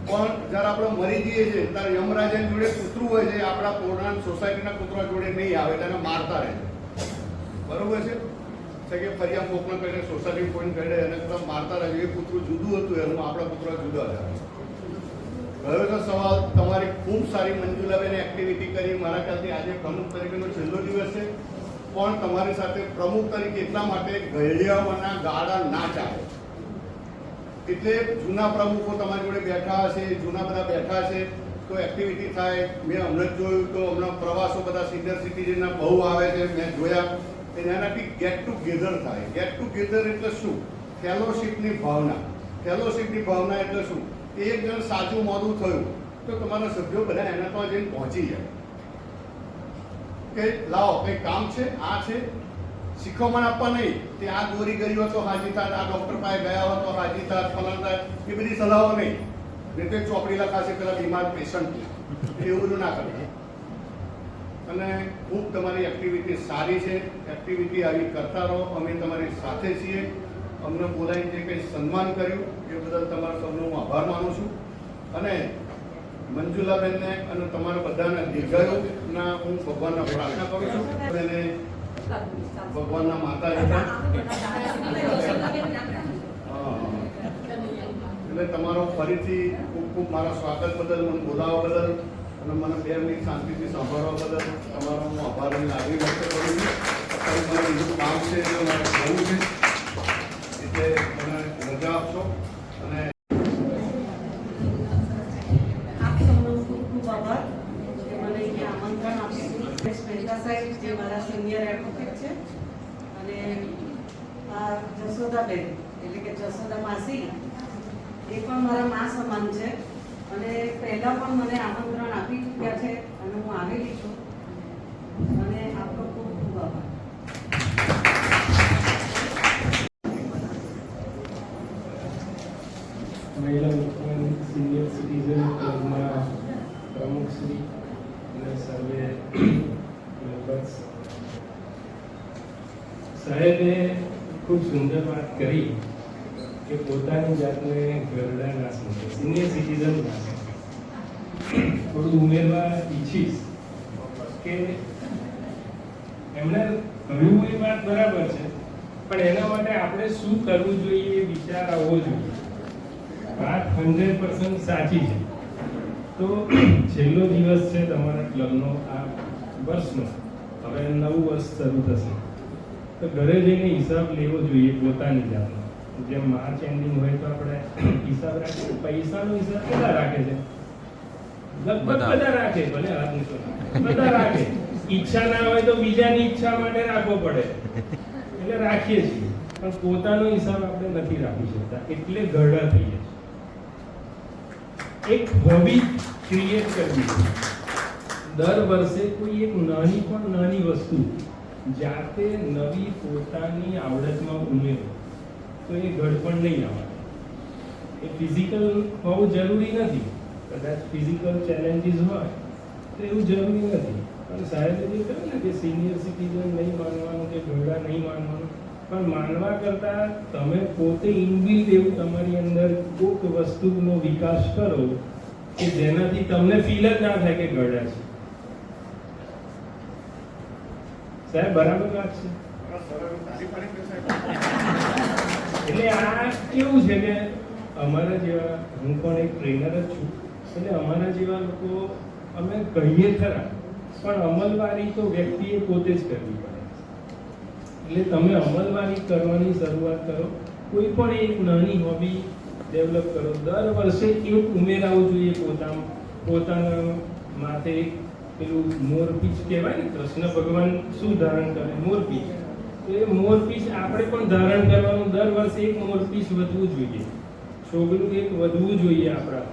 પણ જ્યારે આપણે મરી જઈએ છીએ ત્યારે યમરાજાની જોડે કૂતરું હોય છે, આપણા પોતાના સોસાયટીના કૂતરા જોડે નહીં આવે, તેને મારતા રહે. બરોબર છે કે ફરિયા પોકણ કરીને સોસાયટી પોઈન્ટ કરીને એને બધા મારતા રહે. એ કૂતરું જુદું હતું, એનું આપણા કૂતરા જુદા હતા. હવે તો સવાલ તમારી ખૂબ સારી મંજુલાબેન એક્ટિવિટી કરી. મારા ખ્યાલથી આજે પ્રમુખ તરીકેનો છેલ્લો દિવસ છે, પણ તમારી સાથે પ્રમુખ તરીકે એટલા માટે ઘડિયાળના ગાળા ના ચાલે. એટલે જૂના પ્રમુખો તમારી જોડે બેઠા હશે, જૂના બધા બેઠા છે તો એક્ટિવિટી થાય. મેં હમણાં જ જોયું તો હમણાં પ્રવાસો બધા સિનિયર સિટીઝનના બહુ આવે છે, મેં જોયા. એનાથી ગેટ ટુગેધર થાય. ગેટ ટુગેધર એટલે શું? ફેલોશિપની ભાવના. ફેલોશિપની ભાવના એટલે શું? એક જણ સાચું મોડું થયું તો તમારા સભ્યો બધા એના પર જઈને પહોંચી જાય કે લાવો કંઈ કામ છે, આ છે, શીખવણ આપવા નહીં. તે આ દોરી ગઈ હોય તો હાજી થાય, આ ડૉક્ટર પાસે ગયા હોય તો હાજી થાય, ફલાણ થાય, એ બધી સલાહો નહીં. રીતે ચોપડી લખાશે પેલા બીમાર પેશન્ટ, એવું બધું ના કરતા. અને ખૂબ તમારી એક્ટિવિટી સારી છે. એક્ટિવિટી આવી કરતા રહો. અમે તમારી સાથે છીએ. અમને બોલાવી જે કંઈ સન્માન કર્યું એ બદલ તમારા સૌનો હું આભાર માનું છું. અને મંજુલાબેનને અને તમારા બધાને દીર્ઘાયુના હું ભગવાનના પ્રાર્થના કરું છું. અને ભગવાનના માતા એટલે તમારો ફરીથી ખૂબ ખૂબ મારા સ્વાગત બદલ, મને બોલાવવા બદલ અને મને 2 મિનિટ શાંતિથી સાંભળવા બદલ તમારો હું આભારની લાગણી વ્યક્ત કરું છું. અત્યારે મારે બીજું કામ છે એટલે મારે જવું છે, એટલે મને રજા આપશો. અને આપ સૌનો ખૂબ ખૂબ આભાર કે મને અહીંયા આમંત્રણ આપ્યું. મહેતા સાહેબ જે મારા સિનિયર એડવોકેટ છે, અને આ જશોદાબેન એટલે કે જશોદા માસી, એ પણ મારા મા સમાન છે અને પહેલાં પણ મને આમંત્રણ આપી ચૂક્યા છે અને હું આવેલી છું. અને આપનો ખૂબ ખૂબ આભાર. મહિલા ઉત્પન્ન સિનિયર સિટીઝન ક્લબના પ્રમુખશ્રી અને સર્વે મેમ્બર્સ, સાહેબે ખૂબ સુંદર વાત કરી કે પોતાની જાતને ગરડા ના સમજે, સિનિયર સિટીઝન ના સમજે. થોડું ઉમેરવા ઈચ્છીશ કે એમણે કહ્યું એ વાત બરાબર છે, પણ એના માટે આપણે શું કરવું જોઈએ એ વિચાર આવવો જોઈએ. વાત 100% સાચી છે. તો છેલ્લો દિવસ છે તમારા ક્લબનો આ વર્ષનો, હવે નવું વર્ષ શરૂ થશે, તો ઘરે જઈને હિસાબ લેવો જોઈએ પોતાની જાતનો. જેમ માર્ચ એન્ડિંગ હોય તો આપણે હિસાબ રાખીએ, પૈસાનો હિસાબ કેટલા રાખે છે? લગભગ બધા રાખે, ભલે હાથ નીચો બધા રાખે. ઈચ્છા ના હોય તો બીજાની ઈચ્છા માટે રાખવો પડે, એટલે રાખીએ છીએ, પણ પોતાનો હિસાબ આપણે નથી રાખી શકતા, એટલે ગરડા થઈએ છીએ. એક હોબી ક્રિએટ કરવી છે. દર વર્ષે કોઈ એક નાની પણ નાની વસ્તુ જાતે નવી પોતાની આવડતમાં ઉમેરો, તો એ ઘડપણ નહીં આવે. એ ફિઝિકલ હોવું જરૂરી નથી, કદાચ ફિઝિકલ ચેલેન્જીસ હોય તો એવું જરૂરી નથી. પણ સાહેબે જે કહ્યું ને કે સિનિયર સિટીઝન નહીં માનવાનું કે ઘરડા નહીં માનવાનું, પણ માનવા કરતાં તમે પોતે ઇનબિલ્ટ એવું તમારી અંદર કોઈક વસ્તુનો વિકાસ કરો કે જેનાથી તમને ફીલ જ ના થાય કે ઘરડા છે. સાહેબ બરાબર વાત છે? એટલે આ કેવું છે કે અમારા જેવા, હું પણ એક ટ્રેનર જ છું, એટલે અમારા જેવા લોકો અમે કહીએ ખરા, પણ અમલવારી તો વ્યક્તિએ પોતે જ કરવી પડે. એટલે તમે અમલવારી કરવાની શરૂઆત કરો, કોઈ પણ એક નાની હોબી ડેવલપ કરો. દર વર્ષે એક ઉમેરાવું જોઈએ પોતાના માથે. પેલું મોરપીંછ કહેવાય ને, કૃષ્ણ ભગવાન શું ધારણ કરે? મોરપીંછ. તો એ મોરપીંછ આપણે પણ ધારણ કરવાનું. દર વર્ષે એક મોરપીંછ વધવું જોઈએ, છોકરું એક વધવું જોઈએ આપણા.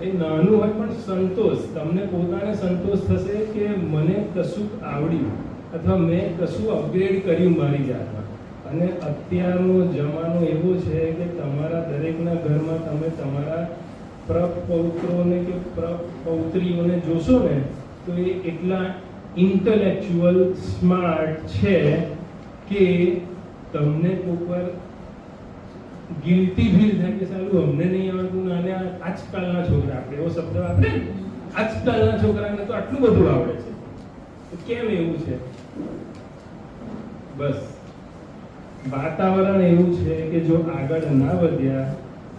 એ નાનું હોય પણ સંતોષ, તમને પોતાને સંતોષ થશે કે મને કશું આવડ્યું અથવા મેં કશું અપગ્રેડ કર્યું મારી જાતમાં. અને અત્યારનો જમાનો એવો છે કે તમારા દરેકના ઘરમાં તમે તમારા પ્રપૌત્રોને કે પ્રપૌત્રીઓને જોશો ને, તો એ એટલા ઇન્ટેલેક્ચ્યુઅલ સ્માર્ટ છે કે તમને કોઈક વાર ગિલ્ટી ફીલ થાય કે સારું અમને નહીં આવડતું, અને આજકાલના છોકરા, આપણે એવો શબ્દ વાપરે, આજકાલના છોકરાને તો આટલું બધું આવડે છે, તો કેમ એવું છે? બસ વાતાવરણ એવું છે કે જો આગળ ના વધ્યા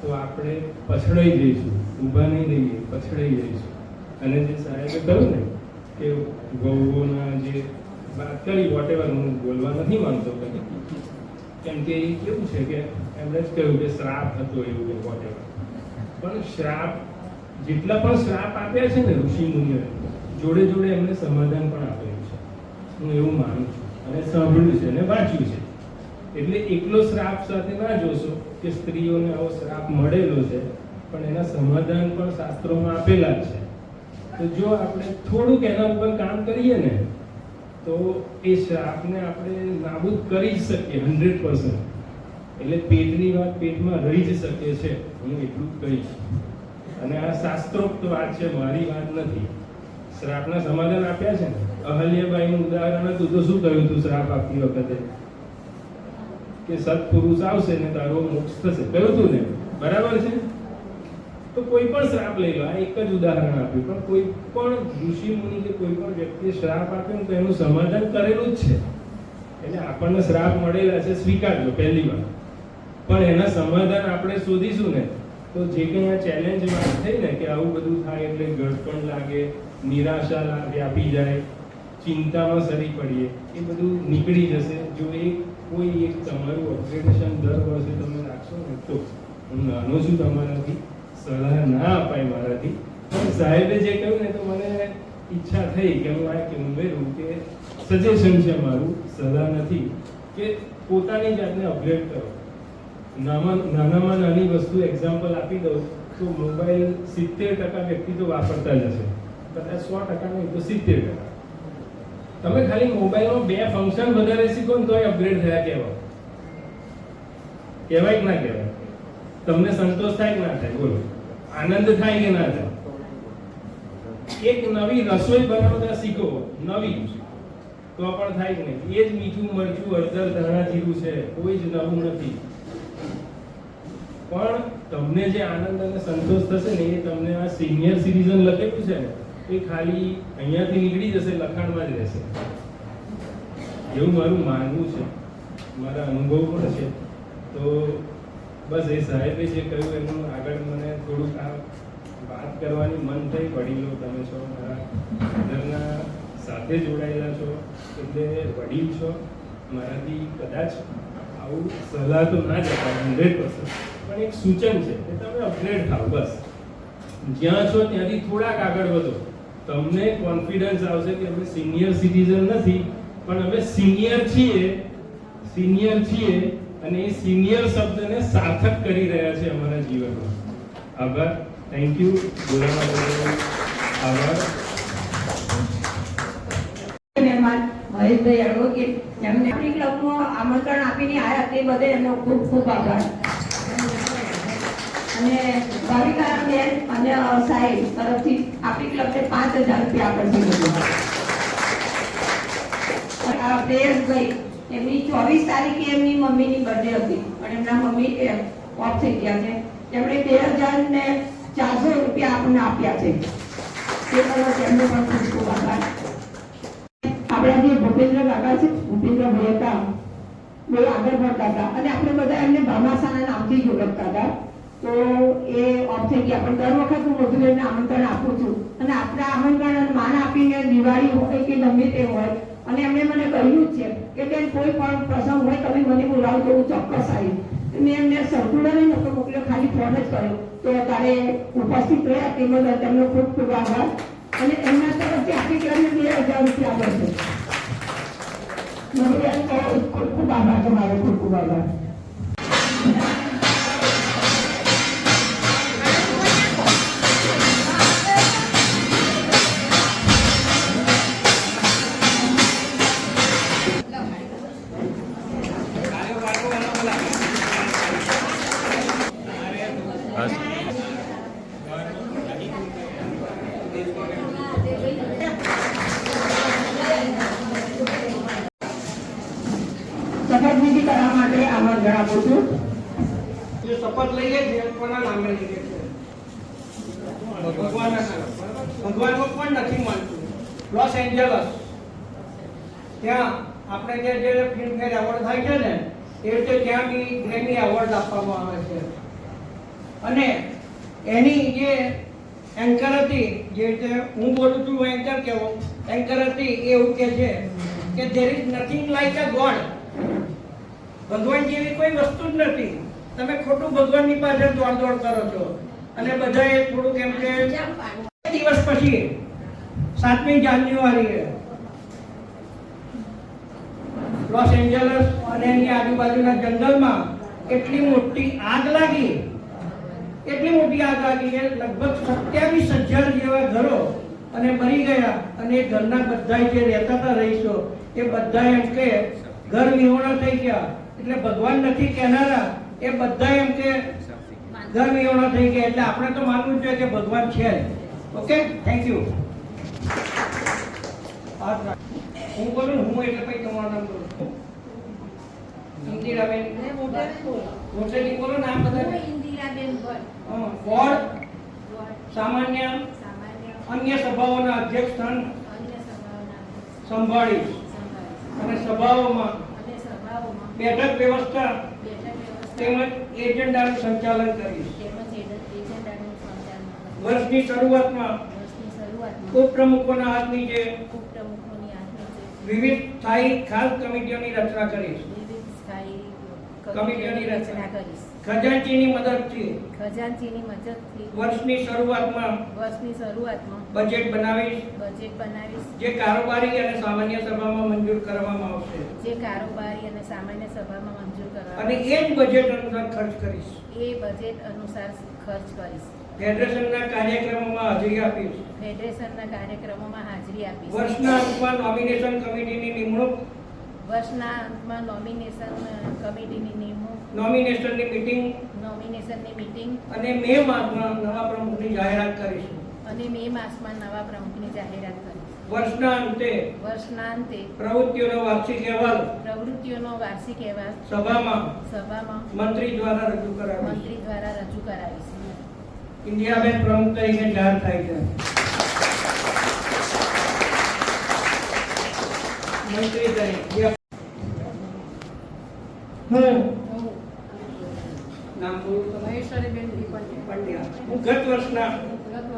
તો આપણે પછડાઈ જઈશું, ઊભા નહીં રહીએ, પછડાઈ જઈશું. અને જે સાહેબે કહ્યું ને કે ગૌઓના જે વાત કરી, વોટેવર, હું બોલવા નથી માંગતો કેમ કે એ કેવું છે કે એમણે જ કહ્યું કે શ્રાપ હતો એવું કે વોટેવર. પણ શ્રાપ, જેટલા પણ શ્રાપ આપ્યા છે ને ઋષિ મુનિઓએ, જોડે જોડે એમને સમાધાન પણ આપેલું છે. હું એવું માનું છું અને સાંભળ્યું છે અને વાંચ્યું છે. એટલે એકલો શ્રાપ સાથે ના જોશો કે સ્ત્રીઓને આવો શ્રાપ મળેલો છે, પણ એના સમાધાન પણ શાસ્ત્રોમાં આપેલા જ છે. તો જો આપણે થોડુંક એના ઉપર કામ કરીએ ને, તો એ શ્રાપને આપણે નાબૂદ કરી જ શકીએ 100%. એટલે પેટની વાત પેટમાં રહી જ શકે છે, હું એટલું જ કહીશ. અને આ શાસ્ત્રોક્ત વાત છે, મારી વાત નથી. શ્રાપના સમાધાન આપ્યા છે ને. અહલ્યાબાઈનું ઉદાહરણ હતું, તો શું કહ્યું હતું શ્રાપ આપતી વખતે? કે સત્પુરુષ આવશે ને તારો મોક્ષ થશે, કહ્યું હતું ને? બરાબર છે? તો કોઈ પણ શ્રાપ લઈ લો, આ એક જ ઉદાહરણ આપ્યું, પણ કોઈ પણ ઋષિ મુનિ કે કોઈ પણ વ્યક્તિએ શ્રાપ આપ્યો તો એનું સમાધાન કરેલું જ છે. એટલે આપણને શ્રાપ મળેલા છે, સ્વીકારજો પહેલી વાર, પણ એના સમાધાન આપણે શોધીશું ને, તો જે કંઈ આ ચેલેન્જ વાત થઈ ને કે આવું બધું થાય એટલે ગળપણ લાગે, નિરાશા વ્યાપી જાય, ચિંતામાં સરી પડીએ, એ બધું નીકળી જશે જો કોઈ એક તમારું અપગ્રેડેશન દર વર્ષે તમે રાખશો ને. તો હું નાનો છું, તમારાથી સલાહ ના અપાય મારાથી, પણ સાહેબે જે કહ્યું ને તો મને ઈચ્છા થઈ કે હું આ ઉમેરું કે સજેશન છે મારું, સલાહ નથી, કે પોતાની જાતને અપગ્રેડ કરો. નાનામાં નાની વસ્તુ એક્ઝામ્પલ આપી દઉં તો મોબાઈલ 70% વ્યક્તિ તો વાપરતા જ હશે, કદાચ 100% નહીં તો 70%. તમે ખાલી મોબાઈલમાં 2 ફંક્શન વધારે શીખો ને તોય અપગ્રેડ થયા કહેવાય કે ના કહેવાય? તમને સંતોષ થાય કે ના થાય? બોલો, આનંદ થાય કે ના થાય? એક નવી રસોઈ બનાવતા શીખો, નવી, તો પણ થાય કે નહીં? એ જ મીઠું મરચું હળદર ધાણા જીરું છે, કોઈ જ નવું નથી. પણ તમને જે આનંદ અને સંતોષ થશે ને, એ તમને આ સિનિયર સિટીઝન લખેલું છે ને, એ ખાલી અહીંયાથી નીકળી જશે, લખાણમાં જ રહેશે, એવું મારું માનવું છે, મારા અનુભવ પણ છે. તો બસ એ સાહેબે જે કહ્યું એનું આગળ મને થોડુંક આ વાત કરવાની મન થઈ. વડીલો તમે છો, મારા ઘરના સાથે જોડાયેલા છો, એટલે વડીલ છો. મારાથી કદાચ આવું સલાહ તો ના જ અપાય 100%, પણ એક સૂચન છે કે તમે અપગ્રેડ થાવ. બસ જ્યાં છો ત્યાંથી થોડાક આગળ વધો. તમને કોન્ફિડન્સ આવશે કે અમે સિનિયર સિટીઝન નથી, પણ અમે સિનિયર છીએ અને એ સિનિયર શબ્દને સાર્થક કરી રહ્યા છે અમારા જીવનમાં. આભાર. Thank you. બોલવા બદલ આભાર. મહેમાન મહેશભાઈ એડવોકેટ જેમને આપણી ક્લબમાં આમંત્રણ આપીને આવ્યા તે બદલ એમનો ખૂબ ખૂબ આભાર. અને ભાવિકારાબેન અને સાહેબ તરફથી આપણી ક્લબને 5000 રૂપિયા આપશે. પ્રેયસભાઈ એમની 24 તારીખે એમની મમ્મીની બર્થડે હતી અને એમના મમ્મી ઓફ થઈ ગયા છે. તેમણે 2400 રૂપિયા આપણને આપ્યા છે. તે તરફ એમનો પણ ખૂબ ખૂબ આભાર. આપણા જે ભૂપેન્દ્ર કાકા છે, ભૂપેન્દ્રભાઈ હતા, બહુ આગળ ભણતા હતા અને આપણે બધા એમને ભામાસાના નામથી જ ઓળખતા હતા. તો એ ઓફ થઈ ગયા, પણ દર વખત હું મધુબેનને આમંત્રણ આપું છું અને આપણા આમંત્રણ માન આપીને દિવાળી હોય કે ગમે તે હોય, અને એમણે મને કહ્યું જ છે કે બેન કોઈ પણ પ્રસંગ હોય તમે મને બોલાવો તો હું ચોક્કસ આવીશ. મેં એમને સર્ક્યુલર નહોતો મોકલ્યો, ખાલી ફોન જ કર્યો. તો તારે ઉપસ્થિત રહ્યા તે બદલ તેમનો ખૂબ ખૂબ આભાર. અને એમના તરફથી આપણી ક્લબને 2000 રૂપિયા મળશે. ખૂબ ખૂબ આભાર તમારો. ખૂબ ખૂબ આભાર. શપથવિધિ કરવા માટે આમંત્રણ આપું છું. જે શપથ લઈએ છીએ કોના નામે લઈએ છીએ? ભગવાનના નામે. ભગવાનમાં પણ નથી માનતું. લોસ એન્જલસ ત્યાં આપણે જે ફિલ્મફેર એવોર્ડ થાય છે ને, એ રીતે ત્યાં બી ગ્રેમી એવોર્ડ આપવામાં આવે છે. અને એની જે એન્કર હતી, જે રીતે હું બોલું છું એન્કર કેવો એન્કર હતી, એ એવું કહે છે કે there is nothing like a God. ભગવાન જેવી કોઈ વસ્તુ જ નથી. તમે ખોટું ભગવાનની પાછળ દોડ કરો છો. અને બધાએ થોડુંક એમ કે દિવસ પછી 7મી જાન્યુઆરીએ લોસ એન્જલસ અને એની આજુબાજુના જંગલમાં એટલી મોટી આગ લાગી કે લગભગ 27,000 જેવા ઘરો અને બળી ગયા. અને ઘરના બધા જે રહેતા હતા રહીશો, એ બધા એમ કે ઘર વિહોણા થઈ ગયા. એટલે ભગવાન નથી કહેનારા, એ બધા એમ કે ઘર વિહોણા થઈ ગયા. એટલે આપણે તો માનવું જોઈએ કે ભગવાન છે. Okay, thank you. હું બોલું, હું એટલે પછી તમારું નામ બોલું. ઇન્દિરાબેન મોટેથી બોલો નામ બધા. ઇન્દિરાબેન વોર્ડ સામાન્ય અન્ય સભાઓના અધ્યક્ષ સ્થાન સંભાળીશ અને સભાઓમાં બેઠક વ્યવસ્થા તેમજ એજન્ડાનું સંચાલન કરીશ. વર્ષની શરૂઆતમાં ઉપપ્રમુખોના હાથ નીચે વિવિધ સ્થાયી ખાસ કમિટીઓની રચના કરીશ. ખજાનચીની મદદથી વર્ષની શરૂઆતમાં બજેટ બનાવીશ જે કારોબારી અને સામાન્ય સભામાં મંજૂર કરવામાં આવશે અને એ જ બજેટ અનુસાર ખર્ચ કરીશ. ફેડરેશનના કાર્યક્રમોમાં હાજરી આપીશ. વર્ષના અંતમાં નોમિનેશન કમિટીની નિમણૂક, નોમિનેશનની મીટિંગ અને મે માસમાં નવા પ્રમુખની જાહેરાત કરીશું. વર્ષના અંતે પ્રવૃત્તિઓનો વાર્ષિક અહેવાલ સભામાં મંત્રી દ્વારા રજૂ કરાવીશ. ઇન્દિરાબેન પ્રમુખ તરીકે જાહેર થાય છે. મંત્રી તરીકે હું નામ બોલું. મહેશ્વરીબેન પંડ્યા. હું ગત વર્ષના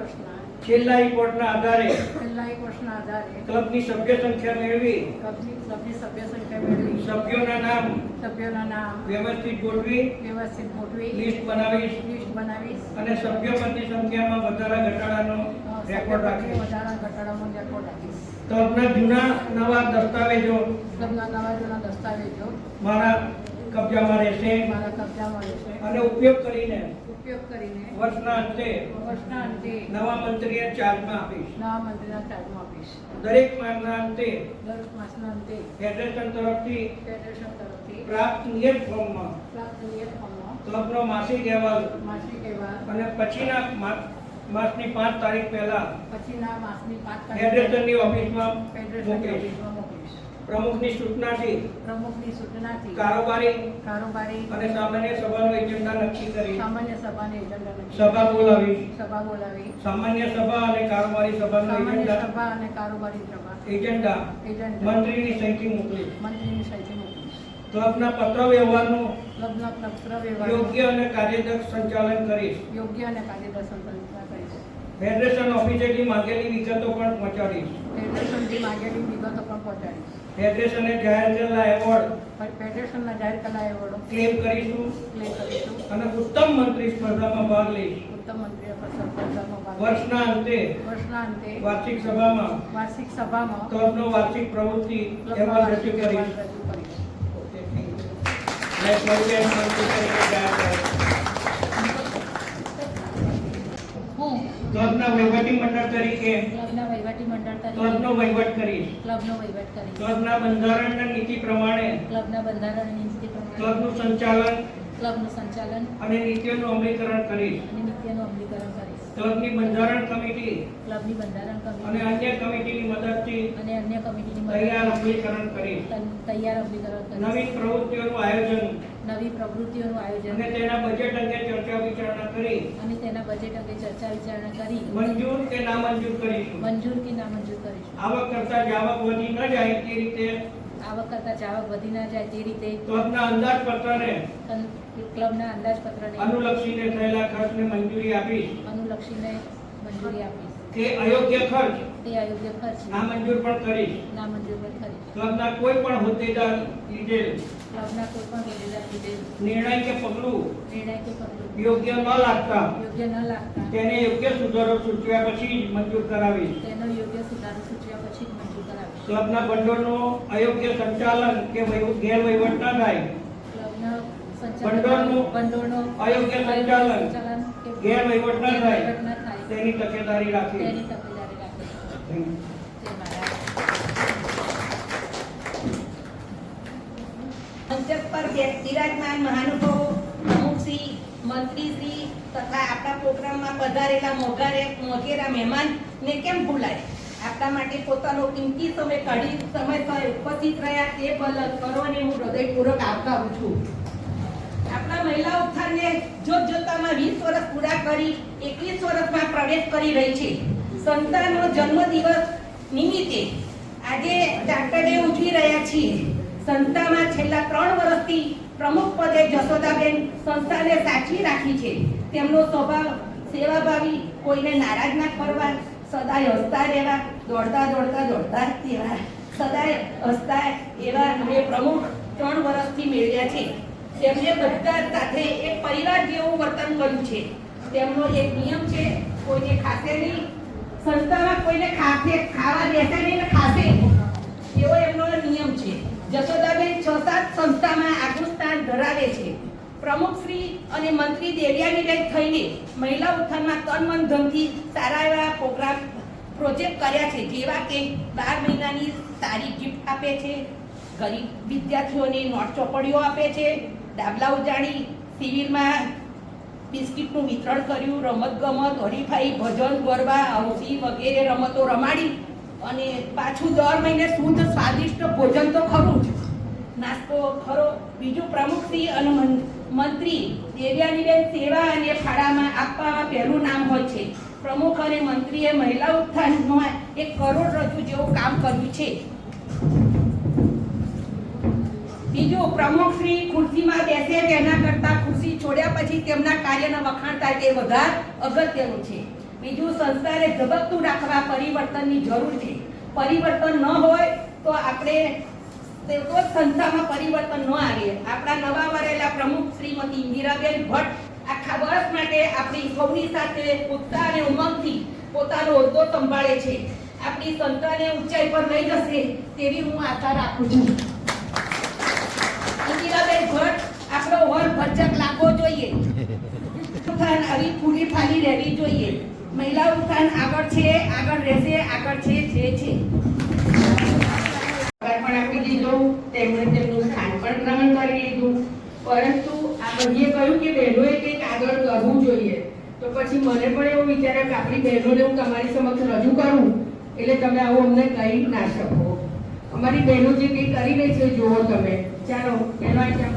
વર્ષના છેલ્લા રિપોર્ટના આધારે છેલ્લા એક વર્ષના આધારે ક્લબની સભ્ય સંખ્યા મેળવી ક્લબની સભ્ય સંખ્યા મેળવી સભ્યોના નામ સભ્યોના નામ વ્યવસ્થિત ગોઠવી વ્યવસ્થિત ગોઠવી લિસ્ટ બનાવીશ લિસ્ટ બનાવીશ અને સભ્યોપતિ સંખ્યામાં વધારા ઘટાડાનો રેકોર્ડ રાખીશ. વધારા ઘટાડાનો રેકોર્ડ રાખીશ. ક્લબના જૂના નવા દસ્તાવેજો ક્લબના નવા જૂના દસ્તાવેજો મારા કબજામાં રહેશે મારા કબજામાં રહેશે અને ઉપયોગ કરીને ઉપયોગ કરીને વર્ષના અંતે નવા મંત્રીને ચાર્જમાં આપીશ. નવા મંત્રીના ચાર્જમાં આપીશ. દરેક માસના અંતે દરેક માસના અંતે ફેડરેશન તરફથી ફેડરેશન તરફથી પ્રાપ્ત નિયત ફોર્મમાં પ્રાપ્ત નિયત ફોર્મમાં ક્લબનો માસિક અહેવાલ માસિક અહેવાલ અને પછીના માસની 5 તારીખ પહેલા પછીના માસની 5 તારીખ ફેડરેશનની ઓફિસમાં ફેડરેશનની મૂકીશ. ઓફિસમાં મોકલીશ. પ્રમુખની સૂચનાથી પ્રમુખની સૂચનાથી કારોબારી કારોબારી અને સામાન્ય સભાનો એજન્ડા નક્કી કરી સામાન્ય સભાને એજન્ડા નક્કી સભા બોલાવી. સભા બોલાવી સામાન્ય સભા અને કારોબારી સભાનો સામાન્ય એજન્ડા સભા અને કારોબારી સભા એજન્ડા એજન્ડા મંત્રીની સહીથી મોકલી. મંત્રીની સહીથી મોકલીશ. ક્લબના પત્ર વ્યવહારનું ક્લબના પત્ર વ્યવહાર યોગ્ય અને કાર્યદક્ષ સંચાલન કરીશ. યોગ્ય અને કાયદેસર સંચાલન કરીશ. ફેડરેશન ઓફિસેથી માંગેલી વિગતો પણ પહોંચાડીશ. ફેડરેશનથી માંગેલી વિગતો પણ પહોંચાડીશ. ફેડરેશને જાહેર કરેલા એવોર્ડ ફેડરેશનના જાહેર કરેલા એવોર્ડો ક્લેમ કરીશું ક્લેમ કરીશું. અને ઉત્તમ મંત્રી સ્પર્ધામાં ભાગ લઈશ. ઉત્તમ મંત્રીઓ સ્પર્ધામાં ભાગ વર્ષના અંતે વર્ષના અંતે વાર્ષિક સભામાં વાર્ષિક સભામાં ક્લબનો વાર્ષિક પ્રવૃત્તિ ક્લબના અહેવાલ વાર્ષિક રજૂ અહેવાલ કરીશ. રજૂ કરીશ. Okay, thank you. મેં સૌને મંત્રી તરીકે જાહેર કરેલ. હું ક્લબના વહીવટી મંડળ તરીકે ક્લબના વહીવટી મંડળ તરીકે ક્લબનો વહીવટ કરીશ. ક્લબનો વહીવટ કરીશ. ક્લબના બંધારણના નીતિ પ્રમાણે ક્લબના બંધારણ અને નીતિ પ્રમાણે ક્લબનું સંચાલન ક્લબનું સંચાલન અને નીતિઓનું અમલીકરણ કરીશ. અને નીતિઓનું અમલીકરણ કરીશ. ક્લબની બંધારણ કમિટી ક્લબની બંધારણ અને કમિટી અન્ય કમિટીની મદદથી અને અન્ય કમિટીની તૈયાર મદદથી અમલીકરણ કરીશ. તૈયાર અમલીકરણ કરીશ. નવીન પ્રવૃત્તિઓનું આયોજન નવી પ્રવૃત્તિઓનું આયોજન અને તેના બજેટ અંગે ચર્ચા વિચારણા કરી અને તેના બજેટ અંગે ચર્ચા વિચારણા કરી મંજૂર કે નામંજૂર કરીશું. મંજૂર કે નામંજૂર કરીશું. આવક કરતા જાવક વધી ન જાય તે રીતે આવક કરતા જાવક વધી ના જાય તે રીતે ક્લબના અંદાજપત્રને ક્લબના અંદાજપત્રને અનુલક્ષીને થયેલા ખર્ચને મંજૂરી આપીશ. અનુલક્ષીને મંજૂરી આપીશ. કે અયોગ્ય ખર્ચ તે અયોગ્ય ખર્ચ નામંજૂર પણ કરીશ. નામંજૂર પણ કરીશ. ક્લબના કોઈ પણ હોદ્દેદાર લીધેલ ક્લબના કોઈ પણ હોદ્દેદાર લીધેલ નિર્ણય કે પગલું નિર્ણય કે પગલું યોગ્ય ન લાગતા યોગ્ય ન લાગતા તેને યોગ્ય સુધારો સૂચવ્યા પછી જ મંજૂર કરાવીશ. તેનો યોગ્ય સુધારો સૂચવ્યા પછી જ મંજૂર કરાવીશ. ક્લબના ભંડોળનું અયોગ્ય સંચાલન કે ગેરવહીવટ ન થાય. ક્લબના ભંડોળનો અયોગ્ય સંચાલન કે ગેરવહીવટ ન થાય ગેરવહીવટ ન થાય તેની તકેદારી રાખીશ. તેની તકેદારી રાખીશ. તે મારા મંચ પર બિરાજમાન મહાનુભાવો, પ્રમુખશ્રી, મંત્રીશ્રી તથા આપણા પ્રોગ્રામમાં પધારેલા મોઘેરા મહેમાનને કેમ ભૂલાય? આપણા માટે પોતાનો કિંમતી સમય કાઢી સમયસર ઉપસ્થિત રહ્યા તે બદલ સર્વને હું હૃદયપૂર્વક આવકારું છું. આપણા મહિલા ઉત્થાનને જોતજોતામાં 20 વર્ષ પૂરા કરી 21 વર્ષમાં પ્રવેશ કરી રહી છે. સંસ્થાનો જન્મદિવસ નિમિત્તે આજે ચાર્ટર ડે ઉજવી રહ્યા છીએ. સંસ્થામાં છેલ્લા 3 વર્ષથી પ્રમુખ પદે જશોદાબેન સંસ્થાને સાચવી રાખી છે. તેમનો સ્વભાવ સેવાભાવી, કોઈને નારાજ ના કરવા, સદાય હસતા રહેવા, દોડતા રહેવા, સદાય હસતા એવા અમે પ્રમુખ 3 વર્ષથી મેળવ્યા છે. તેમને બધા સાથે એક પરિવાર જેવું વર્તન કર્યું છે. તેમનો એક નિયમ છે, કોઈને ખાશે નહીં, સંસ્થામાં કોઈને ખાવા દેશે નહીં ને ખાશે એવો એમનો નિયમ છે. જશોદાબેન 6-7 સંસ્થામાં આગવું સ્થાન ધરાવે છે. પ્રમુખશ્રી અને મંત્રી દેવ્યાનીબેન થઈને મહિલા ઉત્થાનમાં તન મન ધનથી સારા એવા પ્રોજેક્ટ કર્યા છે. જેવા કે 12 મહિનાની સારી ગિફ્ટ આપે છે, ગરીબ વિદ્યાર્થીઓને નોટ ચોપડીઓ આપે છે, ડાબલા ઉજાડી, સિવિલમાં બિસ્કિટનું વિતરણ કર્યું, રમતગમત, હરીફાઈ, ભજન, ગરબા, હૌસી વગેરે રમતો રમાડી અને પાછું દર મહિને શુદ્ધ સ્વાદિષ્ટ ભોજન તો ખરું જ, નાસ્તો ખરો. બીજું, પ્રમુખશ્રી અને મંત્રી દેવ્યાનીબેન સેવા અને ફાળામાં આપવામાં પહેલું નામ હોય છે. પ્રમુખ અને મંત્રીએ મહિલા ઉત્થાનમાં 1 કરોડરજ્જુ જેવું કામ કર્યું છે. બીજું, પ્રમુખશ્રી ખુરશીમાં બેસે તેના કરતા ખુરશી છોડ્યા પછી તેમના કાર્યના વખાણ થાય તે વધારે અગત્યનું છે. બીજું સંસ્થાને ધબકતું રાખવા પરિવર્તનની જરૂર છે. પરિવર્તન ન હોય તો આપણે તો સંસ્થામાં પરિવર્તન ન આવે. આપણા નવા વરેલા પ્રમુખ શ્રીમતી ઇન્દિરાબેન ભટ્ટ આખા વર્ષ માટે આપણી સૌની સાથે ઉત્સાહ અને ઉમંગથી પોતાનો હોદ્દો સંભાળે છે. આપણી સંસ્થાને ઊંચાઈ પર લઈ જશે તેવી હું આશા રાખું છું. ઇન્દિરાબેન ભટ્ટ આપણો વર ભરચક લાગવો જોઈએ. ઉત્થાન આવી પૂરી ફાલી રહેવી જોઈએ. મહિલા ઉત્થાન આગળ છે, આગળ રહેશે, આગળ છે. પણ આપી દીધું, તેમણે તેમનું સ્થાન પણ ગ્રહણ કરી લીધું. પરંતુ આ બધીએ કહ્યું કે બહેનોએ કંઈક આગળ કરવું જોઈએ. તો પછી મને પણ એવું વિચાર્યું કે આપણી બહેનોને હું તમારી સમક્ષ રજૂ કરું એટલે તમે આવું અમને કહી ના શકો. અમારી બહેનો જે કંઈ કરી રહી છે જુઓ તમે. ચાલો બહેનો આવી જાઓ.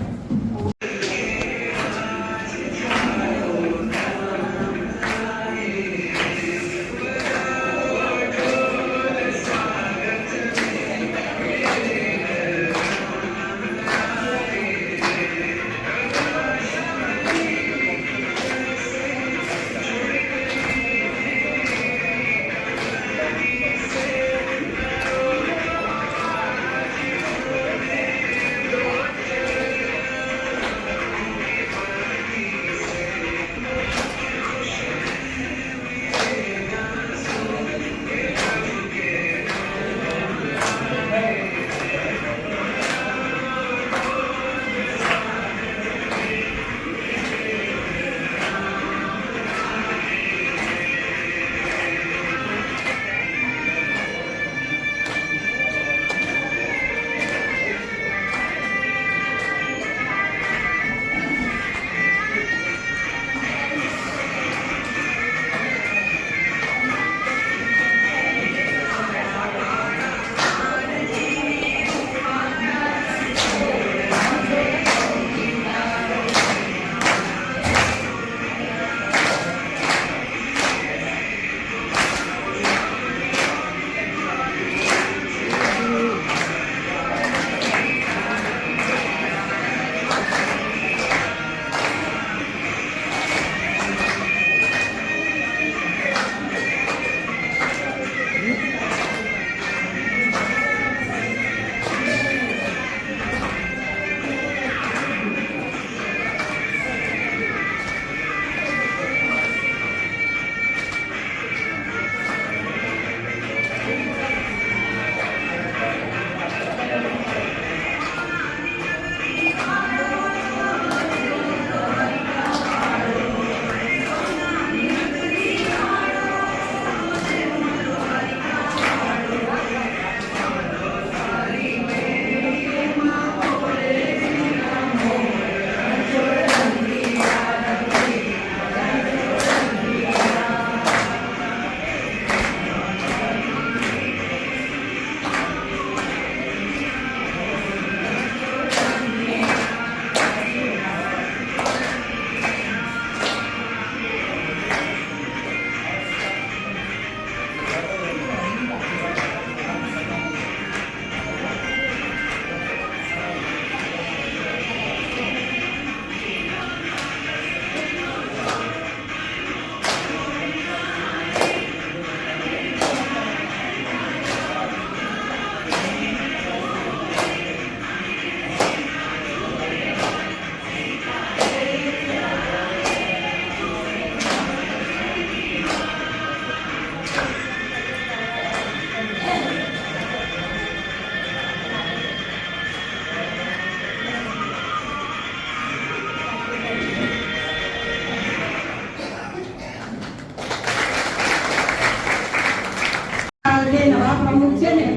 જે નવા પ્રમુખ છે ને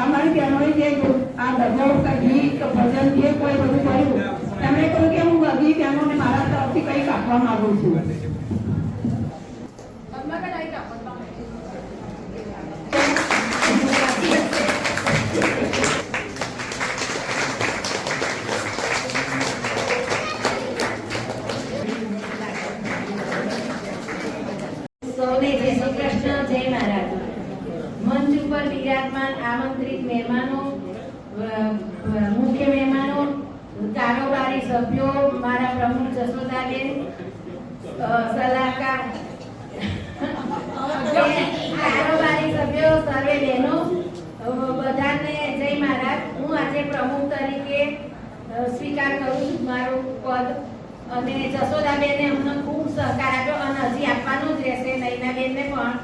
અમારી બહેનોએ જે આ ડબ્બો ગીત ભજન જે કોઈ બધું કર્યું એમણે કહ્યું કે હું બધી બહેનોને મારા તરફથી કંઈક આપવા માંગુ છું. સૌને જય શ્રી કૃષ્ણ, જય મહારાજ. મંચ ઉપર બિરાજમાન આમંત્રિત મહેમાનો, મુખ્ય મહેમાનો, કારોબારી સભ્યો, મારા પ્રમુખ જશોદાબેન, સલાહકાર કારોબારી સભ્યો, સર્વે બહેનો, બધાને જય મહારાજ. હું આજે પ્રમુખ તરીકે સ્વીકાર કરું છું મારું પદ. અને જશોદાબેને અમને ખૂબ સહકાર આપ્યો અને હજી આપવાનું જ રહેશે નૈનાબેનને પણ.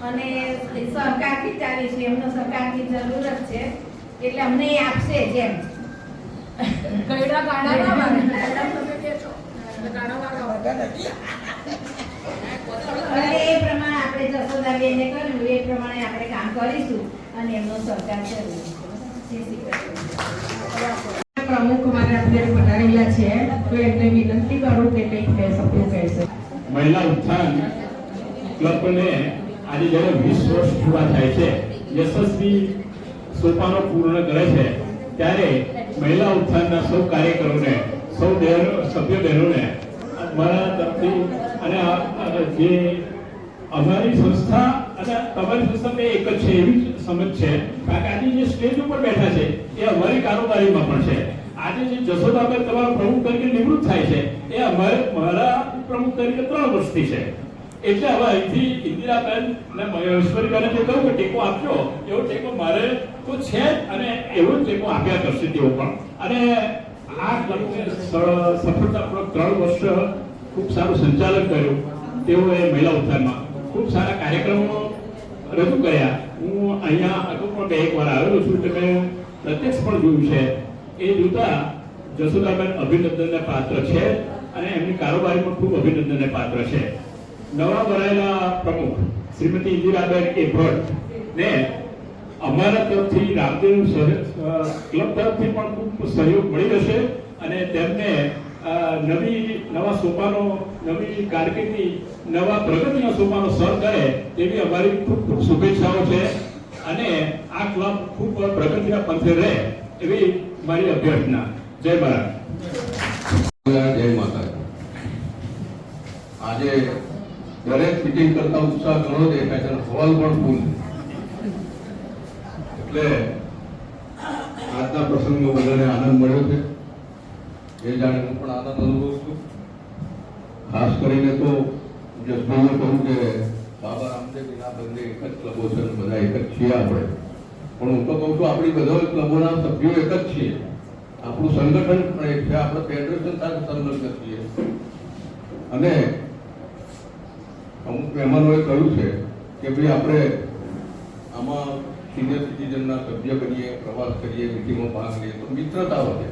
અને સહકારથી ચાલે છે, એમનો સહકારની જરૂર જ છે એટલે અમને એ આપશે જેમ ગયડા ગાડા ના વાગે. અને એ પ્રમાણે આપણે જશોદાબેને કર્યું એ પ્રમાણે આપણે કામ કરીશું અને એમનો સહકાર કરીશું. જય શ્રી કૃષ્ણ. પ્રમુખ મારા અત્યારે પધારેલા છે તો એમને વિનંતી કરું કે કંઈક શબ્દો કહેશે. મહિલા ઉત્થાન ક્લબને આજે જ્યારે 20 વર્ષ પૂરા થાય છે, યશસ્વી સોપાનો પૂર્ણ કરે છે, ત્યારે મહિલા ઉત્થાનના સૌ કાર્યકરોને, સૌ સભ્ય બહેનોને મારા તરફથી અને જે અમારી સંસ્થા અને તમારી સંસ્થા બે એક જ છે એવી સમજ છે. કારણ કે આજે જે સ્ટેજ ઉપર બેઠા છે એ અમારી કારોબારીમાં પણ છે. આજે જે જશોદાબેન તમારા પ્રમુખ તરીકે નિવૃત્ત થાય છે એ મારા પ્રમુખ તરીકે 3 વર્ષથી છે. એટલે હવે અહીંથી ઇન્દિરાબેન અને મહેશ્વરીબેને જે કહ્યું કે ટેકો આપજો, એવો ટેકો મારે તો છે અને એવો જ ટેકો આપ્યા કરશે તેઓ પણ. અને આ ક્લબને સફળતાપૂર્વક 3 વર્ષ ખૂબ સારું સંચાલન કર્યું તેઓએ મહિલા ઉત્થાનમાં ખૂબ સારા કાર્યક્રમો રજૂ કર્યા. હું અહીંયા અગાઉ પણ 2 વાર આવેલો છું એટલે મેં પ્રત્યક્ષ પણ જોયું છે. એ જોતા જશોદાબેન અભિનંદનને પાત્ર છે અને એમની કારોબારી પણ ખૂબ અભિનંદનને પાત્ર છે. નવા બનાયેલા પ્રમુખ શ્રીમતી ઇન્દિરાબેન એ ભટ્ટ ને અમારા તરફથી રામદેવ ક્લબ તરફથી પણ ખૂબ સહયોગ મળી રહેશે અને તેમને નવા સોપાનો, નવી કારકિર્દી, નવા પ્રગતિના સોપાનો સર કરે તેવી અમારી ખૂબ ખૂબ શુભેચ્છાઓ છે. અને આ ક્લબ ખૂબ પ્રગતિના પંથે રહે એવી મારી અભ્યર્થના. જય મહારાજ. જય માતાજી. આજે દરેક મિટિંગ કરતા ઉત્સાહ ઘણો દેખાય છે, હોલ પણ ફૂલ. એટલે આજના પ્રસંગમાં બધાને આનંદ મળ્યો છે એ જાણે હું પણ આનંદ અનુભવું છું. ખાસ કરીને તો જસભાઈએ કહ્યું કે બાબા રામદેવ વિના બંને એક જ ક્લબો છે, બધા એક જ છીએ આપણે. પણ હું તો કહું છું આપણી બધા ક્લબોના સભ્યો એક જ છીએ. આપણું સંગઠન પણ એક છે, આપણે ફેડરેશન સાથે સંલગ્ન છીએ. અને અમુક મહેમાનોએ કહ્યું છે કે ભાઈ આપણે આમાં સિનિયર સિટીઝનના સભ્ય બનીએ, પ્રવાસ કરીએ, મિટિંગમાં ભાગ લઈએ તો મિત્રતા વધે.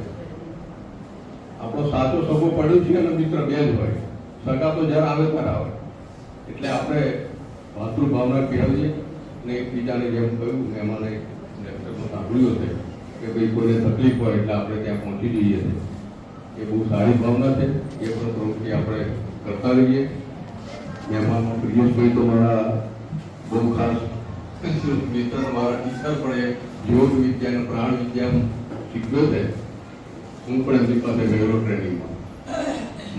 આપણો સાચો સગો પડ્યો છે અને મિત્ર બે જ હોય. સગા તો જ્યારે આવે ત્યારે આવે. એટલે આપણે ભાતૃભાવના કેળવીએ અને એકબીજાને જેમ કહ્યું મહેમાને સાંભળ્યું છે કે ભાઈ કોઈને તકલીફ હોય એટલે આપણે ત્યાં પહોંચી જઈએ છીએ. એ બહુ સારી ભાવના છે. એ પણ પ્રવૃત્તિ આપણે કરતા રહીએ. મહેમાનમાં પ્રિયેશભાઈ તો મારા બહુ ખાસ મિત્ર, મારા ટીચર પણ એ યોગ વિદ્યા અને પ્રાણ વિદ્યા શીખ્યો છે. હું પણ એમની પાસે ગયેલો ટ્રેનિંગમાં.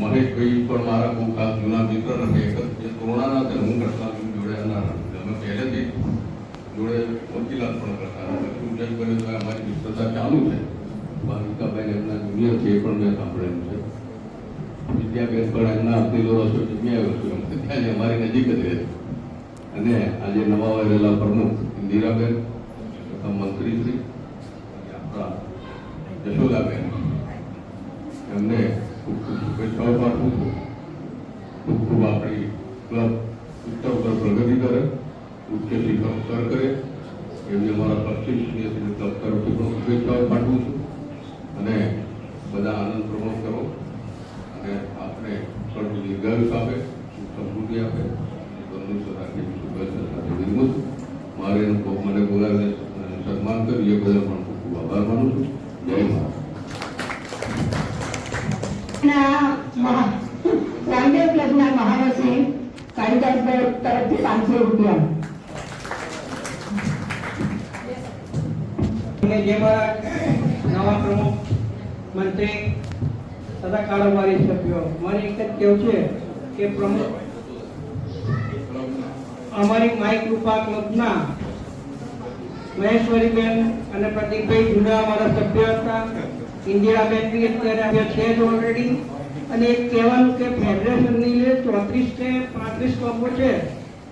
મહેશભાઈ પણ મારા બહુ ખાસ જૂના મિત્ર અને એક જ કોરોનાના હતા. હું કરતા જોડે અમે પહેલેથી જોડે વકીલાત પણ કરતા શું જઈ કર્યું તો અમારી મિત્રતા ચાલુ છે. ભાવિકાબેન એમના જુનિયર છે એ પણ મેં સાંભળેલું છે. વિદ્યાબેન પણ એમના આપેલો રસ્તો જમી આવ્યો છું. એમ ત્યાં જ અમારી નજીક જ રહે. અને આજે નવા વહેલા પ્રમુખ ઇન્દિરાબેન તથા મંત્રીશ્રી આપણા જશોદાબેન એમને ખૂબ ખૂબ શુભેચ્છાઓ પાઠવું છું. ખૂબ ખૂબ આપણી ક્લબ ઉત્તર પ્રગતિ કરે, ઉચ્ચ શિખર સર કરે એવી અમારા પશ્ચિમ ક્લબ તરફથી પણ શુભેચ્છાઓ પાઠવું છું. અને બધા આનંદ પ્રમોદ કરો અને આપણે સર્વ દીર્ઘાયુષ આપે, સમૃદ્ધિ આપે, તંદુરસ્ત રાખે શુભેચ્છા સાથે વિરમું છું. મારે મને બોલાવીને સન્માન કર્યું એ બદલ પણ ખૂબ ખૂબ આભાર માનું છું. જય મહારાજ. રામદેવ ક્લબના મહામંત્રી કાળીદાસભાઈ તરફથી 500 રૂપિયા. જે મારા નવા પ્રમુખ મંત્રી તથા કારોબારી સભ્યો, મારે એક જ કહેવું છે કે પ્રમુખ અમારી માઈ કૃપા ક્લબના મહેશ્વરીબેન અને પ્રતિકભાઈ જૂના અમારા સભ્ય હતા. ઇન્દિરાબેન બી અત્યારે છે જ ઓલરેડી. અને એક કહેવાનું કે ફેડરેશનની જે 34 કે 35 ક્લબો છે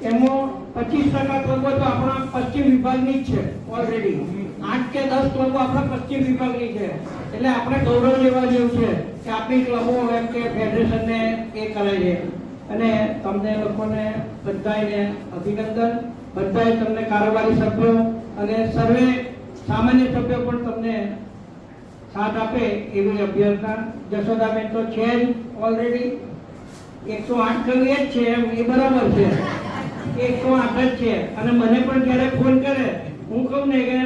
એમાં 25% ક્લબો તો આપણા પશ્ચિમ વિભાગની જ છે ઓલરેડી. 8 કે 10 ક્લબો આપણા પશ્ચિમ વિભાગની છે. એટલે આપણે ગૌરવ લેવા જેવું છે કે આપણી ક્લબો એમ કે ફેડરેશનને એ કરે છે. અને તમને લોકોને બધાને અભિનંદન. બધાએ તમને કારોબારી સભ્યો અને સર્વે સામાન્ય સભ્યો પણ તમને સાથ આપે એવી અભ્યર્થના. જશોદાબેન તો છે જ ઓલરેડી. 108 કરવી જ છે એમ એ બરાબર છે. 108 જ છે. અને મને પણ જ્યારે ફોન કરે હું કહું ને કે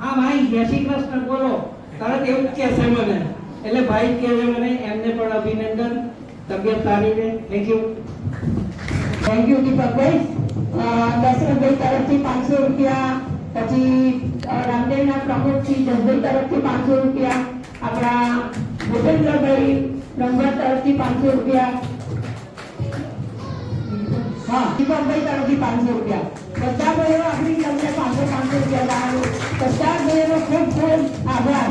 હા ભાઈ જય શ્રી કૃષ્ણ બોલો, તરત એવું જ કહેશે મને. એટલે ભાઈ કહે છે મને. એમને પણ અભિનંદન. તબિયત સારી છે. Thank you. થેન્ક યુ દીપકભાઈ. દશરથભાઈ તરફથી 500 રૂપિયા, પછી રામદેવના પ્રમુખ શ્રી જસભાઈ તરફથી 500 રૂપિયા, આપણા ભૂપેન્દ્રભાઈ નંબર તરફથી 500 રૂપિયા, હા દીપકભાઈ તરફથી 500 રૂપિયા. બધા ભાઈઓ આપણી તમને 500 રૂપિયા લાવ્યો. બધા ભાઈઓનો ખૂબ ખૂબ આભાર.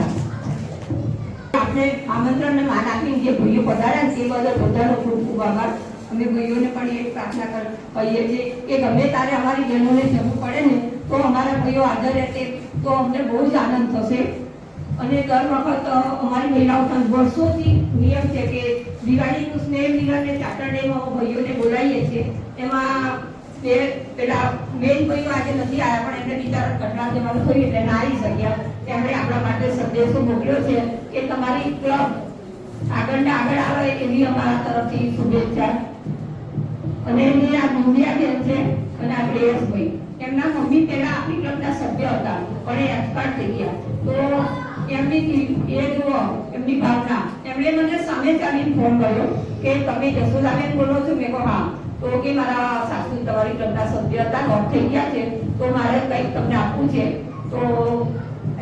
આપણે આમંત્રણને માન આપીને જે ભાઈઓ પધાર્યા તે બદલ બધાનો ખૂબ ખૂબ આભાર. અમે ભાઈઓને પણ એક પ્રાર્થના કહીએ છીએ કે ગમે ત્યારે અમારી બહેનોને જવું પડે ને તો અમારા ભાઈઓ હાજર રહેશે તો અમને બહુ જ આનંદ થશે. અને દર વખત અમારી મહિલાઓ પણ વર્ષોથી નિયમ છે કે દિવાળીનું સ્નેહ મિલન અને ચાર્ટર ડેમાં ભાઈઓને બોલાવીએ છીએ. એમાં પેલા મેન ભાઈઓ આજે નથી આવ્યા પણ એમને બિચારા કટરા જવાનું થયું એટલે ના આવી શક્યા. તેમણે આપણા માટે સંદેશો મોકલ્યો છે કે તમારી ક્લબ આગળ ને આગળ આવે એવી અમારા તરફથી શુભેચ્છા. અને એની આ મુંડિયા બેન છે અને આ પ્રેયસભાઈ, એમના મમ્મી પહેલા આપણી ક્લબના સભ્ય હતા પણ એ એક્સપાયર થઈ ગયા. તો એમની એ જુઓ એમની ભાવના. એમણે મને સામે ચાલીને ફોન કર્યો કે તમે જશોદાબેન બોલો છો? મેં કહ્યું હા. તો કે મારા સાસુ તમારી ક્લબના સભ્ય હતા, લોક થઈ ગયા છે, તો મારે કંઈક તમને આપવું છે. તો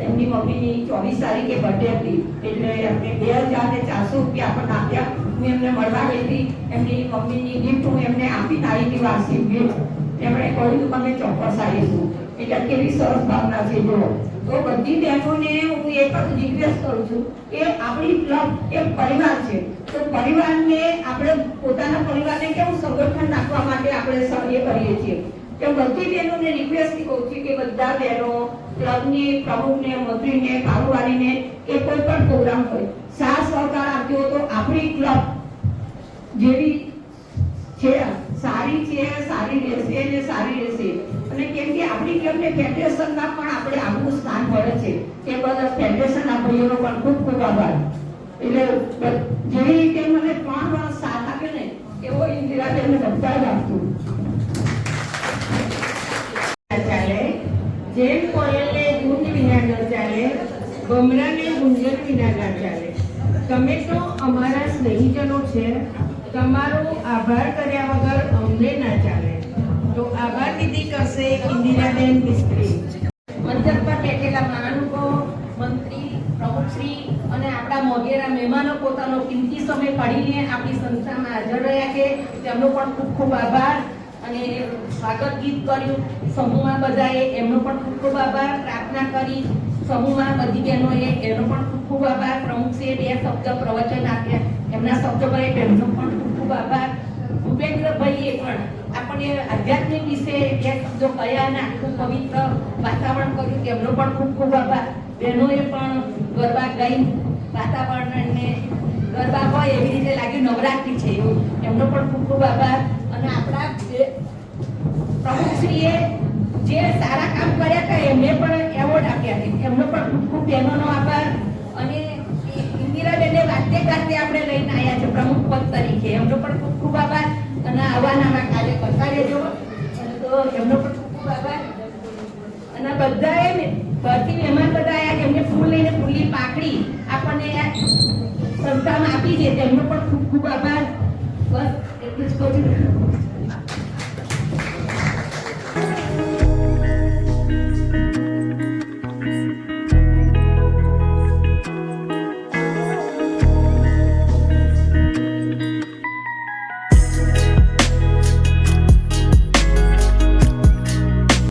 એમની મમ્મીની 24 તારીખે બર્થડે હતી એટલે એમને 2400 રૂપિયા આપણને આપ્યા. હું એમને મળવા ગઈ હતી. એમની મમ્મીની ગિફ્ટ હું એમને આપીને આવી હતી, વાર્ષિક ગિફ્ટ. એમણે કહ્યું કે અમે ચોક્કસ આવીશું. એટલે કેવી સરસ ભાવના છે જુઓ. તો બધી બહેનોને હું એક જ રિક્વેસ્ટ કરું છું કે આપણી ક્લબ એક પરિવાર છે. તો પરિવારને આપણે પોતાના પરિવારને કેવું સંગઠન રાખવા માટે આપણે એ કરીએ છીએ. કે બધી બહેનોને રિક્વેસ્ટ કહું છું કે બધા બહેનો ક્લબની પ્રમુખને, મંત્રીને, કારોબારીને કે કોઈ પણ પ્રોગ્રામ હોય સાથ સહકાર આપજો તો આપણી ક્લબ જેવી છે સારી છે, સારી રહેશે અને સારી રહેશે. અને કેમ કે આપણી ક્લબને ફેડરેશનમાં પણ આપણે આગવું સ્થાન મળે છે તે બદલ ફેડરેશનના ભાઈઓનો પણ ખૂબ ખૂબ આભાર. એટલે જેવી રીતે મને 3 વર્ષ સાથ આપ્યો ને એવો ઇન્દિરાબેનને બધા જ આપતું. ચાલે જેમ કોયલને ગુંજ વિના ન ચાલે, બમરાને ગુંજન વિના ના ચાલે. તમે તો અમારા સ્નેહીજનો છે, તમારો આભાર કર્યા વગર અમને ના ચાલે. તો આભાર વિધિ કરશે ઇન્દિરાબેન મિસ્ત્રી. મંચ પર બેઠેલા મહાનુભાવો, મંત્રી, પ્રમુખશ્રી અને આપણા મોગેરા મહેમાનો પોતાનો કિંમતી સમય કાઢીને આપણી સંસ્થામાં હાજર રહ્યા છે તેમનો પણ ખૂબ ખૂબ આભાર. અને સ્વાગત ગીત કર્યું સમૂહમાં બધાએ એમનો પણ ખૂબ ખૂબ આભાર. પ્રાર્થના કરી સમૂહમાં બધી બહેનોએ એનો પણ ખૂબ ખૂબ આભાર. પ્રમુખશ્રીએ 2 શબ્દ પ્રવચન આપ્યા એમના શબ્દો પર તેમનો પણ ખૂબ ખૂબ આભાર. ભૂપેન્દ્રભાઈએ પણ આપણે આધ્યાત્મિક વિશે 2 શબ્દો કહ્યા અને આખું પવિત્ર વાતાવરણ કર્યું તેમનો પણ ખૂબ ખૂબ આભાર. બહેનોએ પણ ગરબા ગાઈ વાતાવરણને ગરબા હોય એવી રીતે લાગ્યું નવરાત્રિ છે એવું એમનો પણ ખૂબ ખૂબ આભાર. અને આપણા પ્રમુખશ્રીએ જે સારા કામ કર્યા હતા એમને પણ એવોર્ડ આપ્યા છે એમનો પણ ખૂબ ખૂબ બહેનોનો આભાર. અને ઇન્દિરાબેનને વાતે ગાતે આપણે લઈને આવ્યા છે પ્રમુખ પદ તરીકે એમનો પણ ખૂબ ખૂબ આભાર. અને આવા નાના કાર્ય કરતા રહેજો તો એમનો પણ ખૂબ ખૂબ આભાર. અને બધાએ બહારથી મહેમાન બધા આવ્યા એમને ફૂલ લઈને ફૂલની પાકડી આપણને સંસ્થામાં આપી છે તેમનો પણ ખૂબ ખૂબ આભાર. બસ એટલું જ કહું છું.